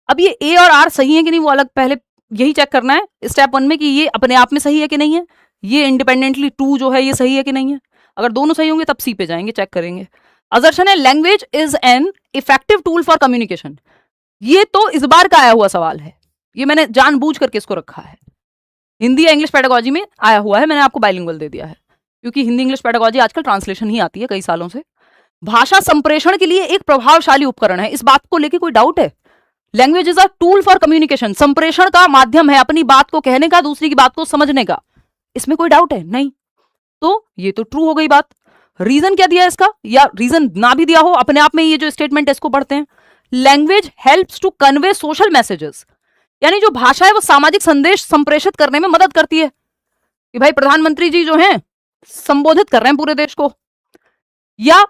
अब ये A और R सही है कि नहीं वो अलग पहले यही चेक करना है स्टेप 1 में, कि ये अपने आप में सही है कि नहीं है, ये इंडिपेंडेंटली ट्रू जो है ये सही है कि नहीं है। अगर दोनों सही होंगे तब C पे जाएंगे, चेक करेंगे। असर्शन है language is an effective tool for communication. ये तो इस बार का आया हुआ सवाल है, ये मैंने जानबूझ करके इसको रखा है। हिंदी या इंग्लिश पेडागोजी में आया हुआ है, मैंने आपको बाइलिंगुअल दे दिया है, क्योंकि हिंदी इंग्लिश पेडागोजी आजकल ट्रांसलेशन ही आती है कई सालों से। भाषा संप्रेषण के लिए एक प्रभावशाली उपकरण है, इस बात को लेके कोई डाउट है? Language is a tool for communication, संप्रेषण का माध्यम है अपनी बात को कहने का, दूसरी की बात को समझने का। इसमें कोई डाउट है? नहीं। तो ये तो ट्रू हो गई बात। रीजन क्या दिया इसका, या रीजन ना भी दिया हो, अपने आप में ये जो स्टेटमेंट है इसको पढ़ते हैं। Language helps to convey social messages, यानी जो भाषा है वो सामाजिक संदेश संप्रेषित करने में मदद करती है। कि भाई प्रधानमंत्री जी जो हैं संबोधित कर रहे हैं पूरे देश को, या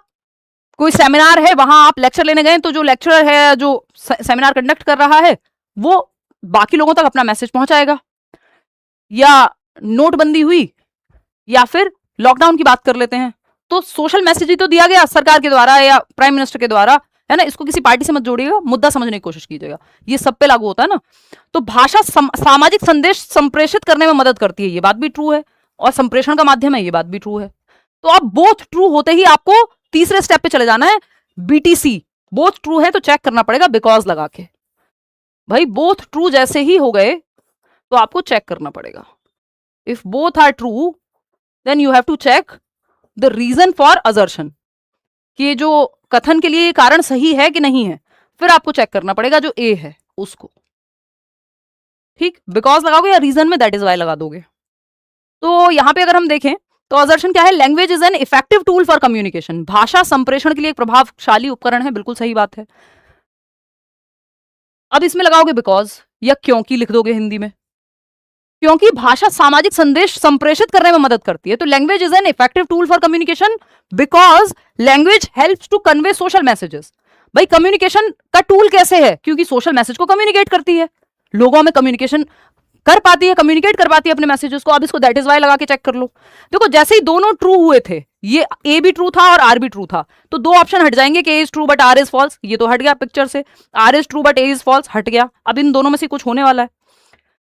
कोई सेमिनार है वहां आप लेक्चर लेने गए, तो जो लेक्चरर है जो सेमिनार कंडक्ट कर रहा है वो बाकी लोगों तक अपना मैसेज पहुंचाएगा। या नोटबंदी हुई, या फिर लॉकडाउन की बात कर लेते हैं, तो सोशल मैसेज ही तो दिया गया सरकार के द्वारा या प्राइम मिनिस्टर के द्वारा, है ना। इसको किसी पार्टी से मत जोड़िएगा, मुद्दा समझने की कोशिश कीजिएगा, ये सब पे लागू होता है ना। तो भाषा सामाजिक संदेश संप्रेषित करने में मदद करती है, ये बात भी ट्रू है, और संप्रेषण का माध्यम है, ये बात भी ट्रू है। तो अब बोथ ट्रू होते ही आपको तीसरे स्टेप पे चले जाना है, BTC बोथ ट्रू है तो चेक करना पड़ेगा बिकॉज लगा के। भाई बोथ ट्रू जैसे ही हो गए तो आपको चेक करना पड़ेगा। If both are true then you have to check the reason for assertion, कि जो कथन के लिए कारण सही है कि नहीं है, फिर आपको चेक करना पड़ेगा जो A है उसको। ठीक, बिकॉज लगाओगे या रीजन में दैट इज वाई लगा दोगे। तो यहां पे अगर हम देखें तो असर्शन क्या है, language is an effective tool for communication, भाषा संप्रेषण के लिए एक प्रभावशाली उपकरण है, बिल्कुल सही बात है। अब इसमें लगाओगे बिकॉज या क्योंकि लिख दोगे हिंदी में, क्योंकि भाषा सामाजिक संदेश संप्रेषित करने में मदद करती है। तो language is an effective tool for communication because language helps to convey social messages. भाई कम्युनिकेशन का टूल कैसे है, क्योंकि सोशल मैसेज को कम्युनिकेट करती है, लोगों में कम्युनिकेशन कर पाती है, कम्युनिकेट कर पाती है अपने मैसेजेस को। अब इसको दैट इज वाई लगा के चेक कर लो। देखो जैसे ही दोनों ट्रू हुए थे, ये A भी ट्रू था और R भी ट्रू था, तो दो ऑप्शन हट जाएंगे कि A is true but R is false, ये तो हट गया पिक्चर से। R is true but A is false हट गया। अब इन दोनों में से कुछ होने वाला है।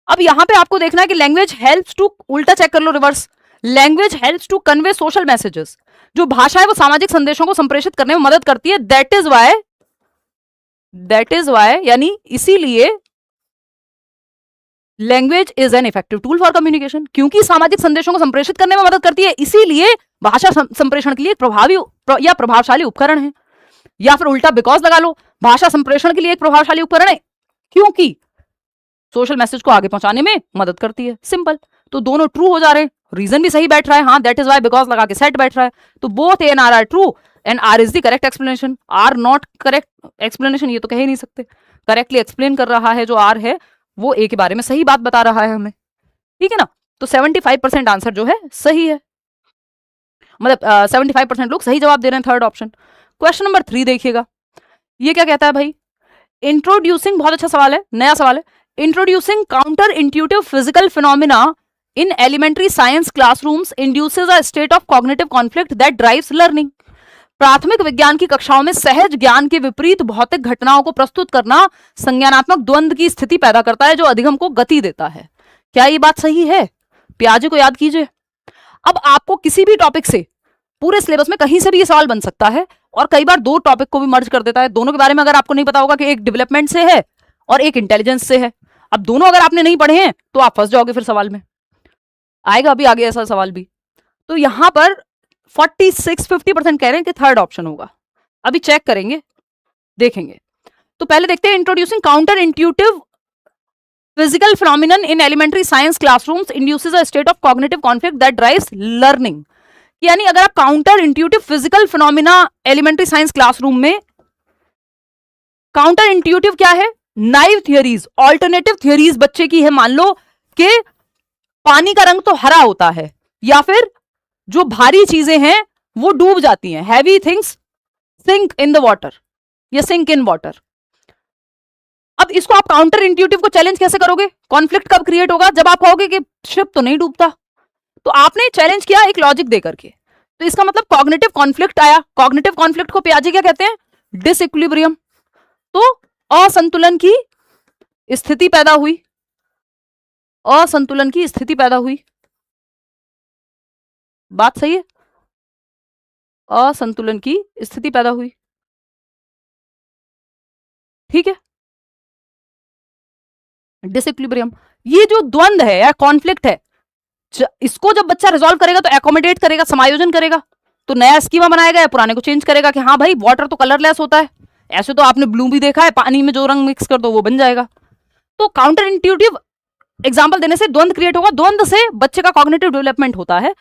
अब यहां पे आपको देखना है कि लैंग्वेज हेल्प्स टू, उल्टा चेक कर लो reverse, language helps to convey social messages, जो भाषा है वो सामाजिक संदेशों को संप्रेषित करने में मदद करती है। दैट इज वाई यानी इसीलिए language is an effective tool for communication, क्योंकि सामाजिक संदेशों को संप्रेषित करने में मदद करती है, इसीलिए भाषा संप्रेषण के लिए एक प्रभावी या प्रभावशाली उपकरण है। या फिर उल्टा बिकॉज लगा लो, भाषा संप्रेषण के लिए एक प्रभावशाली उपकरण है क्योंकि सोशल मैसेज को आगे पहुंचाने में मदद करती है। सिंपल। तो दोनों ट्रू हो जा रहे हैं, रीजन भी सही बैठ रहा है। हाँ, दैट इज वाई बिकॉज लगा के सेट बैठ रहा है, तो both A and R are true and R is the correct explanation. R not correct explanation, ये तो कह ही नहीं सकते। करेक्टली एक्सप्लेन कर रहा है जो आर है, वो ए के बारे में सही बात बता रहा है हमें, ठीक है ना। तो 75% आंसर जो है सही है, मतलब 75% लोग सही जवाब दे रहे हैं थर्ड ऑप्शन। क्वेश्चन नंबर 3 देखिएगा, ये क्या कहता है भाई, इंट्रोड्यूसिंग, बहुत अच्छा सवाल है, नया सवाल है, introducing counter intuitive physical phenomena in elementary science classrooms induces a state of cognitive conflict that drives learning. प्राथमिक विज्ञान की कक्षाओं में सहज ज्ञान के विपरीत भौतिक घटनाओं को प्रस्तुत करना संज्ञानात्मक द्वंद्व की स्थिति पैदा करता है जो अधिगम को गति देता है। क्या ये बात सही है? पियाजे को याद कीजिए। अब आपको किसी भी टॉपिक से, पूरे सिलेबस में कहीं से भी ये सवाल बन सकता है, और कई बार दो टॉपिक को भी मर्ज कर देता है। दोनों के बारे में अगर आपको नहीं पता होगा कि एक डेवलपमेंट से है और एक इंटेलिजेंस से है, अब दोनों अगर आपने नहीं पढ़े हैं तो आप फंस जाओगे, फिर सवाल में आएगा अभी आगे ऐसा सवाल भी। तो यहां पर 46-50% कह रहे हैं कि थर्ड ऑप्शन होगा। अभी चेक करेंगे, देखेंगे। तो पहले देखते हैं, introducing counter intuitive physical phenomenon in elementary science classrooms induces a state of cognitive conflict that drives learning. यानी अगर आप counter intuitive physical phenomena elementary science classroom में, काउंटर इंट्यूटिव क्या है, नाइव थियरीज, ऑल्टरनेटिव थियरीज बच्चे की है, मान लो कि पानी का रंग तो हरा होता है, या फिर जो भारी चीजें हैं वो डूब जाती हैं, heavy things sink in the water या सिंक इन वाटर। अब इसको आप काउंटर इंट्यूटिव को चैलेंज कैसे करोगे? कॉन्फ्लिक्ट कब क्रिएट होगा? जब आप कहोगे कि शिप तो नहीं डूबता। तो आपने चैलेंज किया एक लॉजिक दे करके, तो इसका मतलब कॉग्निटिव कॉन्फ्लिक्ट आया। कॉग्निटिव कॉन्फ्लिक्ट को पियाजे क्या कहते हैं? डिसइक्विलिब्रियम। तो असंतुलन की स्थिति पैदा हुई, असंतुलन की स्थिति पैदा हुई। बात सही है? असंतुलन की स्थिति पैदा हुई, ठीक है। डिसइक्विलिब्रियम, ये जो द्वंद है या कॉन्फ्लिक्ट है, इसको जब बच्चा रिजॉल्व करेगा तो एकोमोडेट करेगा, समायोजन करेगा, तो नया स्कीमा बनाएगा या पुराने को चेंज करेगा कि हाँ भाई वाटर तो कलरलेस होता है, ऐसे तो आपने ब्लू भी देखा है, पानी में जो रंग मिक्स कर दो वो बन जाएगा। तो काउंटर इंट्यूटिव एग्जाम्पल देने से द्वंद क्रिएट होगा, द्वंद से बच्चे का कॉग्निटिव डेवलपमेंट होता है।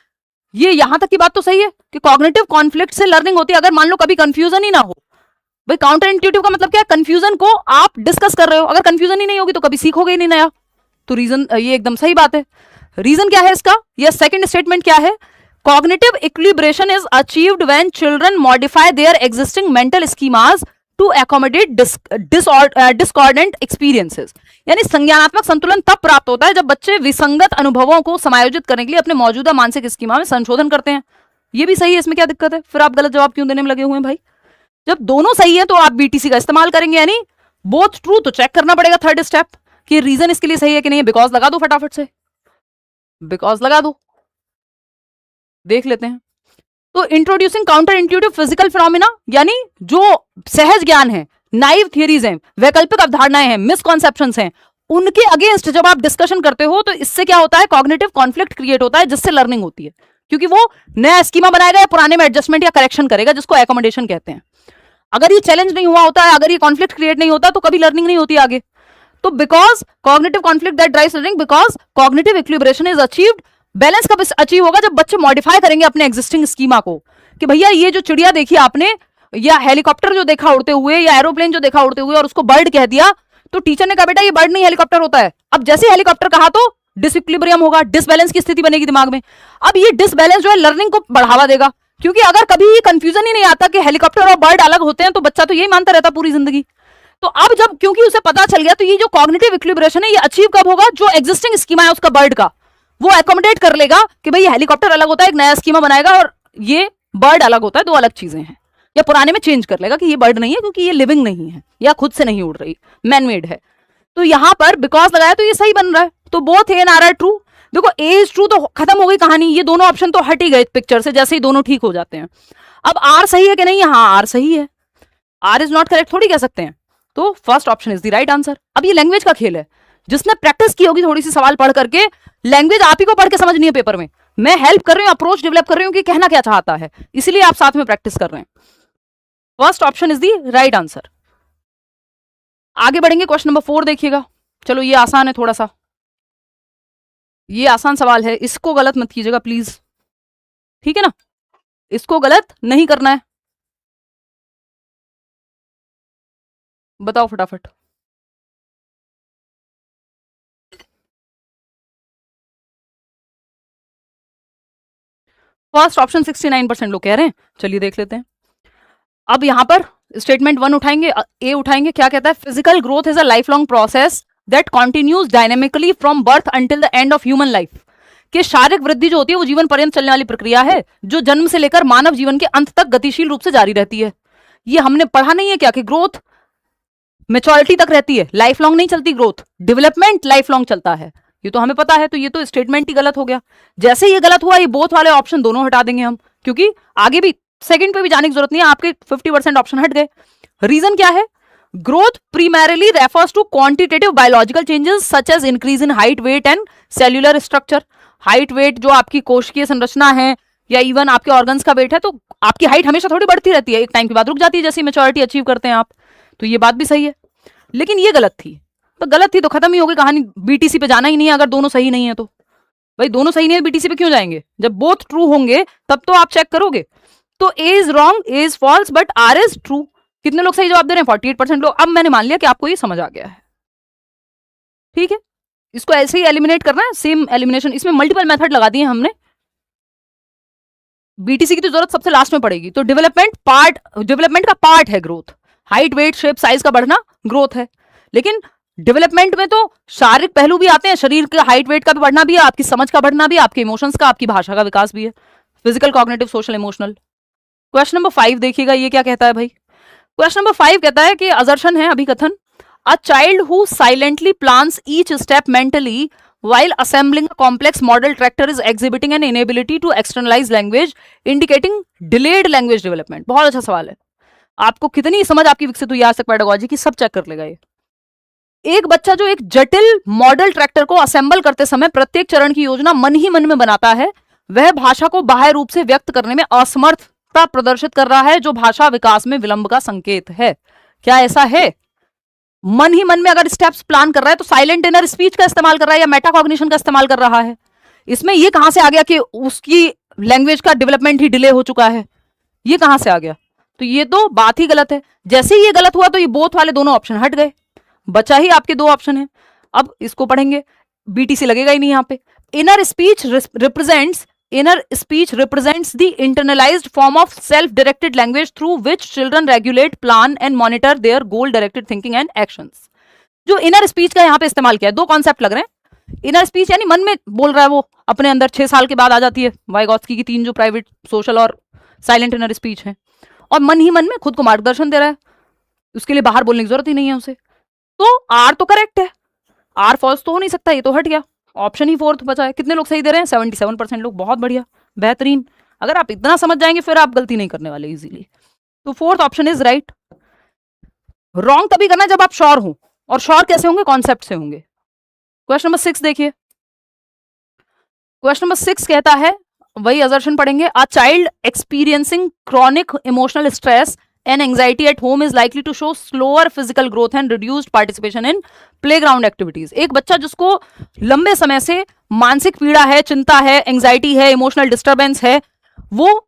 ये यहां तक की बात तो सही है कि कॉग्निटिव कॉन्फ्लिक्ट से लर्निंग होती है। अगर मान लो कभी कंफ्यूजन ही ना हो, भाई काउंटर इंट्यूटिव का मतलब क्या है? कंफ्यूजन को आप डिस्कस कर रहे हो, अगर कंफ्यूजन ही नहीं होगी तो कभी सीखोगे ही नहीं नया। तो रीजन, ये एकदम सही बात है। रीजन क्या है इसका? ये सेकंड स्टेटमेंट क्या है? Cognitive equilibration is achieved when children modify their existing mental schemas to accommodate discordant experiences. यानी संज्ञानात्मक संतुलन तब प्राप्त होता है जब बच्चे विसंगत अनुभवों को समायोजित करने के लिए अपने मौजूदा मानसिक स्कीमा में संशोधन करते हैं। ये भी सही है, इसमें क्या दिक्कत है? फिर आप गलत जवाब क्यों देने में लगे हुए हैं भाई? जब दोनों सही है तो आप बीटीसी का इस्तेमाल करेंगे, यानी बोथ ट्रू। तो चेक करना पड़ेगा थर्ड स्टेप कि रीजन इसके लिए सही है कि नहीं है। बिकॉज लगा दो, फटाफट से बिकॉज लगा दो, देख लेते हैं। तो introducing counter intuitive physical phenomena, यानी जो सहज ज्ञान है, नाइव थियरीज हैं, वैकल्पिक अवधारणाएं हैं, मिसकॉन्सेप्शंस हैं, उनके अगेंस्ट जब आप डिस्कशन करते हो तो इससे क्या होता है? कॉग्निटिव कॉन्फ्लिक्ट क्रिएट होता है, जिससे लर्निंग होती है, क्योंकि वो नया स्कीमा बनाएगा या पुराने में एडजस्टमेंट या करेक्शन करेगा, जिसको एकोमोडेशन कहते हैं। अगर ये चैलेंज नहीं हुआ होता है, अगर ये कॉन्फ्लिक्ट क्रिएट नहीं होता, तो कभी लर्निंग नहीं होती आगे। तो because cognitive conflict that drives learning, because cognitive equilibration is achieved. Balance कब अचीव होगा? जब बच्चे मॉडिफाई करेंगे अपने एग्जिस्टिंग स्कीमा को, कि भैया ये जो चिड़िया देखी आपने, या हेलीकॉप्टर जो देखा उड़ते हुए, या एरोप्लेन जो देखा उड़ते हुए और उसको बर्ड कह दिया, तो टीचर ने कहा बेटा ये बर्ड नहीं हेलीकॉप्टर होता है। अब जैसे हेलीकॉप्टर कहा तो डिसइक्विलिब्रियम होगा, डिसबैलेंस की स्थिति बनेगी दिमाग में। अब ये डिसबैलेंस जो है लर्निंग को बढ़ावा देगा, क्योंकि अगर कभी ये कंफ्यूजन ही नहीं आता कि हेलीकॉप्टर और बर्ड अलग होते हैं तो बच्चा तो यही मानता रहता पूरी जिंदगी। तो अब जब क्योंकि उसे पता चल गया, तो ये जो कॉग्निटिव इक्विलिब्रेशन है ये अचीव कब होगा? जो एग्जिस्टिंग स्कीमा है उसका बर्ड का, वो एकोमोडेट कर लेगा कि भाई हेलीकॉप्टर अलग होता है, एक नया स्कीमा बनाएगा, और ये बर्ड अलग होता है, दो अलग चीजें हैं। या पुराने में चेंज कर लेगा कि ये बर्ड नहीं है क्योंकि ये लिविंग नहीं है या खुद से नहीं उड़ रही, मैनमेड है। तो यहां पर बिकॉज लगाया तो ये सही बन रहा है। तो both A and R are true. देखो ए इज ट्रू तो खत्म हो गई कहानी, ये दोनों ऑप्शन तो हट ही गए पिक्चर से जैसे ही दोनों ठीक हो जाते हैं। अब आर सही है कि नहीं, हाँ आर सही है, आर इज नॉट करेक्ट थोड़ी कह सकते हैं। तो first option is the right answer. अब ये लैंग्वेज का खेल है, जिसने प्रैक्टिस की होगी थोड़ी सी सवाल पढ़ करके, लैंग्वेज आप ही को पढ़ के समझनी है पेपर में, मैं हेल्प कर रही हूँ, अप्रोच डेवलप कर रही हूँ कि कहना क्या चाहता है, इसीलिए आप साथ में प्रैक्टिस कर रहे हैं। First option is the right answer. आगे बढ़ेंगे, क्वेश्चन नंबर 4 देखिएगा। चलो ये आसान है थोड़ा सा, ये आसान सवाल है, इसको गलत मत कीजिएगा प्लीज, ठीक है ना, इसको गलत नहीं करना है। बताओ फटाफट। फर्स्ट ऑप्शन 69% लोग कह रहे हैं, चलिए देख लेते हैं। अब यहां पर स्टेटमेंट 1 उठाएंगे, ए उठाएंगे, क्या कहता है, physical growth is a life long process that continues dynamically from birth until the end of human life. कि शारीरिक वृद्धि जो होती है वो जीवन पर्यंत चलने वाली प्रक्रिया है, जो जन्म से लेकर मानव जीवन के अंत तक गतिशील रूप से जारी रहती है। ये हमने पढ़ा नहीं है क्या कि ग्रोथ मेच्योरिटी तक रहती है, लाइफ लॉन्ग नहीं चलती ग्रोथ, डेवलपमेंट लाइफ लॉन्ग चलता है, ये तो हमें पता है। तो ये तो स्टेटमेंट ही गलत हो गया। जैसे ये गलत हुआ, ये बोथ वाले ऑप्शन दोनों हटा देंगे हम, क्योंकि आगे भी सेकंड पे भी जाने की जरूरत नहीं है, आपके 50% ऑप्शन हट गए। रीजन क्या है, growth primarily refers to quantitative biological changes such as increase in height, weight and cellular structure। Height weight जो आपकी कोशिकीय संरचना है या इवन आपके ऑर्गन्स का वेट है, तो आपकी हाइट हमेशा थोड़ी बढ़ती रहती है, एक टाइम के बाद रुक जाती है जैसे मेच्योरिटी अचीव करते हैं आप। तो ये बात भी सही है, लेकिन ये गलत थी, तो गलत थी तो खत्म ही हो गई कहानी, बीटीसी पे जाना ही नहीं है अगर दोनों सही नहीं है तो। भाई दोनों सही नहीं है बीटीसी पे क्यों जाएंगे, जब बोथ ट्रू होंगे तब तो आप चेक करोगे। तो A is wrong, A is false, but R is true. कितने लोग सही जवाब दे रहे हैं, 48% लोग। अब मैंने मान लिया कि आपको ये समझ आ गया है, ठीक है, इसको ऐसे ही एलिमिनेट करना है, सेम एलिमिनेशन, इसमें मल्टीपल मेथड लगा दिए हमने। बीटीसी की तो जरूरत सबसे लास्ट में पड़ेगी। तो डेवलपमेंट का पार्ट है growth, height weight shape size का बढ़ना ग्रोथ है, लेकिन डेवलपमेंट में तो शारीरिक पहलू भी आते हैं, शरीर के हाइट वेट का भी बढ़ना भी है, आपकी समझ का बढ़ना भी है, आपके इमोशंस का, आपकी भाषा का विकास भी है, physical cognitive social emotional. Question number 5 देखिएगा, ये क्या कहता है भाई। क्वेश्चन नंबर 5 कहता है कि असर्शन है अभिकथन, a child who silently plans each step mentally while assembling a complex model tractor is exhibiting an inability to externalize language indicating delayed language development। बहुत अच्छा सवाल है, आपको कितनी समझ आपकी विकसित हुई आज तक पेडागोजी की, सब चेक कर लेगा ये। एक बच्चा जो एक जटिल मॉडल ट्रैक्टर को असेंबल करते समय प्रत्येक चरण की योजना मन ही मन में बनाता है, वह भाषा को बाह्य रूप से व्यक्त करने में असमर्थता प्रदर्शित कर रहा है, जो भाषा विकास में विलंब का संकेत है। क्या ऐसा है, मन ही मन में अगर स्टेप्स प्लान कर रहा है तो साइलेंट इनर स्पीच का इस्तेमाल कर रहा है या मेटाकॉग्निशन का इस्तेमाल कर रहा है। इसमें ये कहां से आ गया कि उसकी लैंग्वेज का डेवलपमेंट ही डिले हो चुका है, ये कहां से आ गया। तो ये तो बात ही गलत है। जैसे ही ये गलत हुआ तो ये बोथ वाले दोनों ऑप्शन हट गए, बचा ही आपके 2 ऑप्शन है। अब इसको पढ़ेंगे, बीटीसी लगेगा ही नहीं यहां पे। Inner speech represents the internalized form of self-directed language through which children regulate, plan and monitor their goal-directed thinking and actions। जो इनर स्पीच का यहाँ पे इस्तेमाल किया है, 2 कॉन्सेप्ट लग रहे हैं। इनर स्पीच यानी मन में बोल रहा है वो अपने अंदर, 6 साल के बाद आ जाती है, वाइगॉत्स्की की 3 जो प्राइवेट, सोशल और साइलेंट इनर स्पीच है, और मन ही मन में खुद को मार्गदर्शन दे रहा है, उसके लिए बाहर बोलने की जरूरत ही नहीं है उसे। तो आर तो करेक्ट है, आर फॉल्स तो हो नहीं सकता, ये तो हट गया, ऑप्शन ही 4th बचा है। कितने लोग सही दे रहे हैं, 77% लोग, बहुत बढ़िया, बेहतरीन। अगर आप इतना समझ जाएंगे फिर आप गलती नहीं करने वाले इजीली। तो 4th option is right. Wrong तभी करना जब आप श्योर हो, और श्योर कैसे होंगे, कॉन्सेप्ट से होंगे। क्वेश्चन नंबर 6 देखिए, क्वेश्चन नंबर 6 कहता है, वही असर्शन पढ़ेंगे, a child experiencing chronic emotional stress and anxiety at home is likely to show slower physical growth and reduced participation in playground activities। एक बच्चा जिसको लंबे समय से मानसिक पीड़ा है, चिंता है, एंजाइटी है, इमोशनल डिस्टर्बेंस है, वो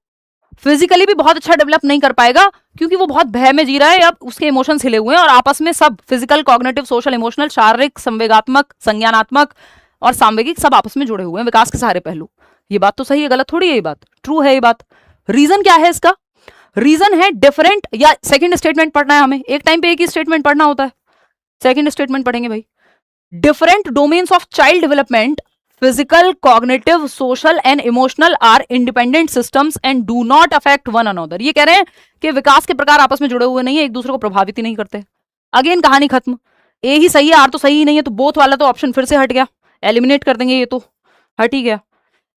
फिजिकली भी बहुत अच्छा डेवलप नहीं कर पाएगा, क्योंकि वो बहुत भय में जी रहा है, अब उसके इमोशंस हिले हुए हैं, और आपस में सब फिजिकल, कॉग्निटिव, सोशल, इमोशनल, शारीरिक, संवेगात्मक, संज्ञानात्मक और सांवेगिक सब आपस में जुड़े हुए हैं, विकास के सारे पहलू। ये बात तो सही है, गलत थोड़ी है ये बात, ट्रू है ये बात। रीजन क्या है इसका, रीजन है डिफरेंट, या सेकंड स्टेटमेंट पढ़ना है हमें, एक टाइम पे एक ही स्टेटमेंट पढ़ना होता है, सेकंड स्टेटमेंट पढ़ेंगे भाई। Different domains of child development, physical, cognitive, social and emotional are independent systems and do not affect one another. ये कह रहे हैं कि विकास के प्रकार आपस में जुड़े हुए नहीं है, एक दूसरे को प्रभावित ही नहीं करते। अगेन कहानी खत्म, ए ही सही है, आर तो सही ही नहीं है, तो बोथ वाला तो ऑप्शन फिर से हट गया, एलिमिनेट कर देंगे, ये तो हट ही गया।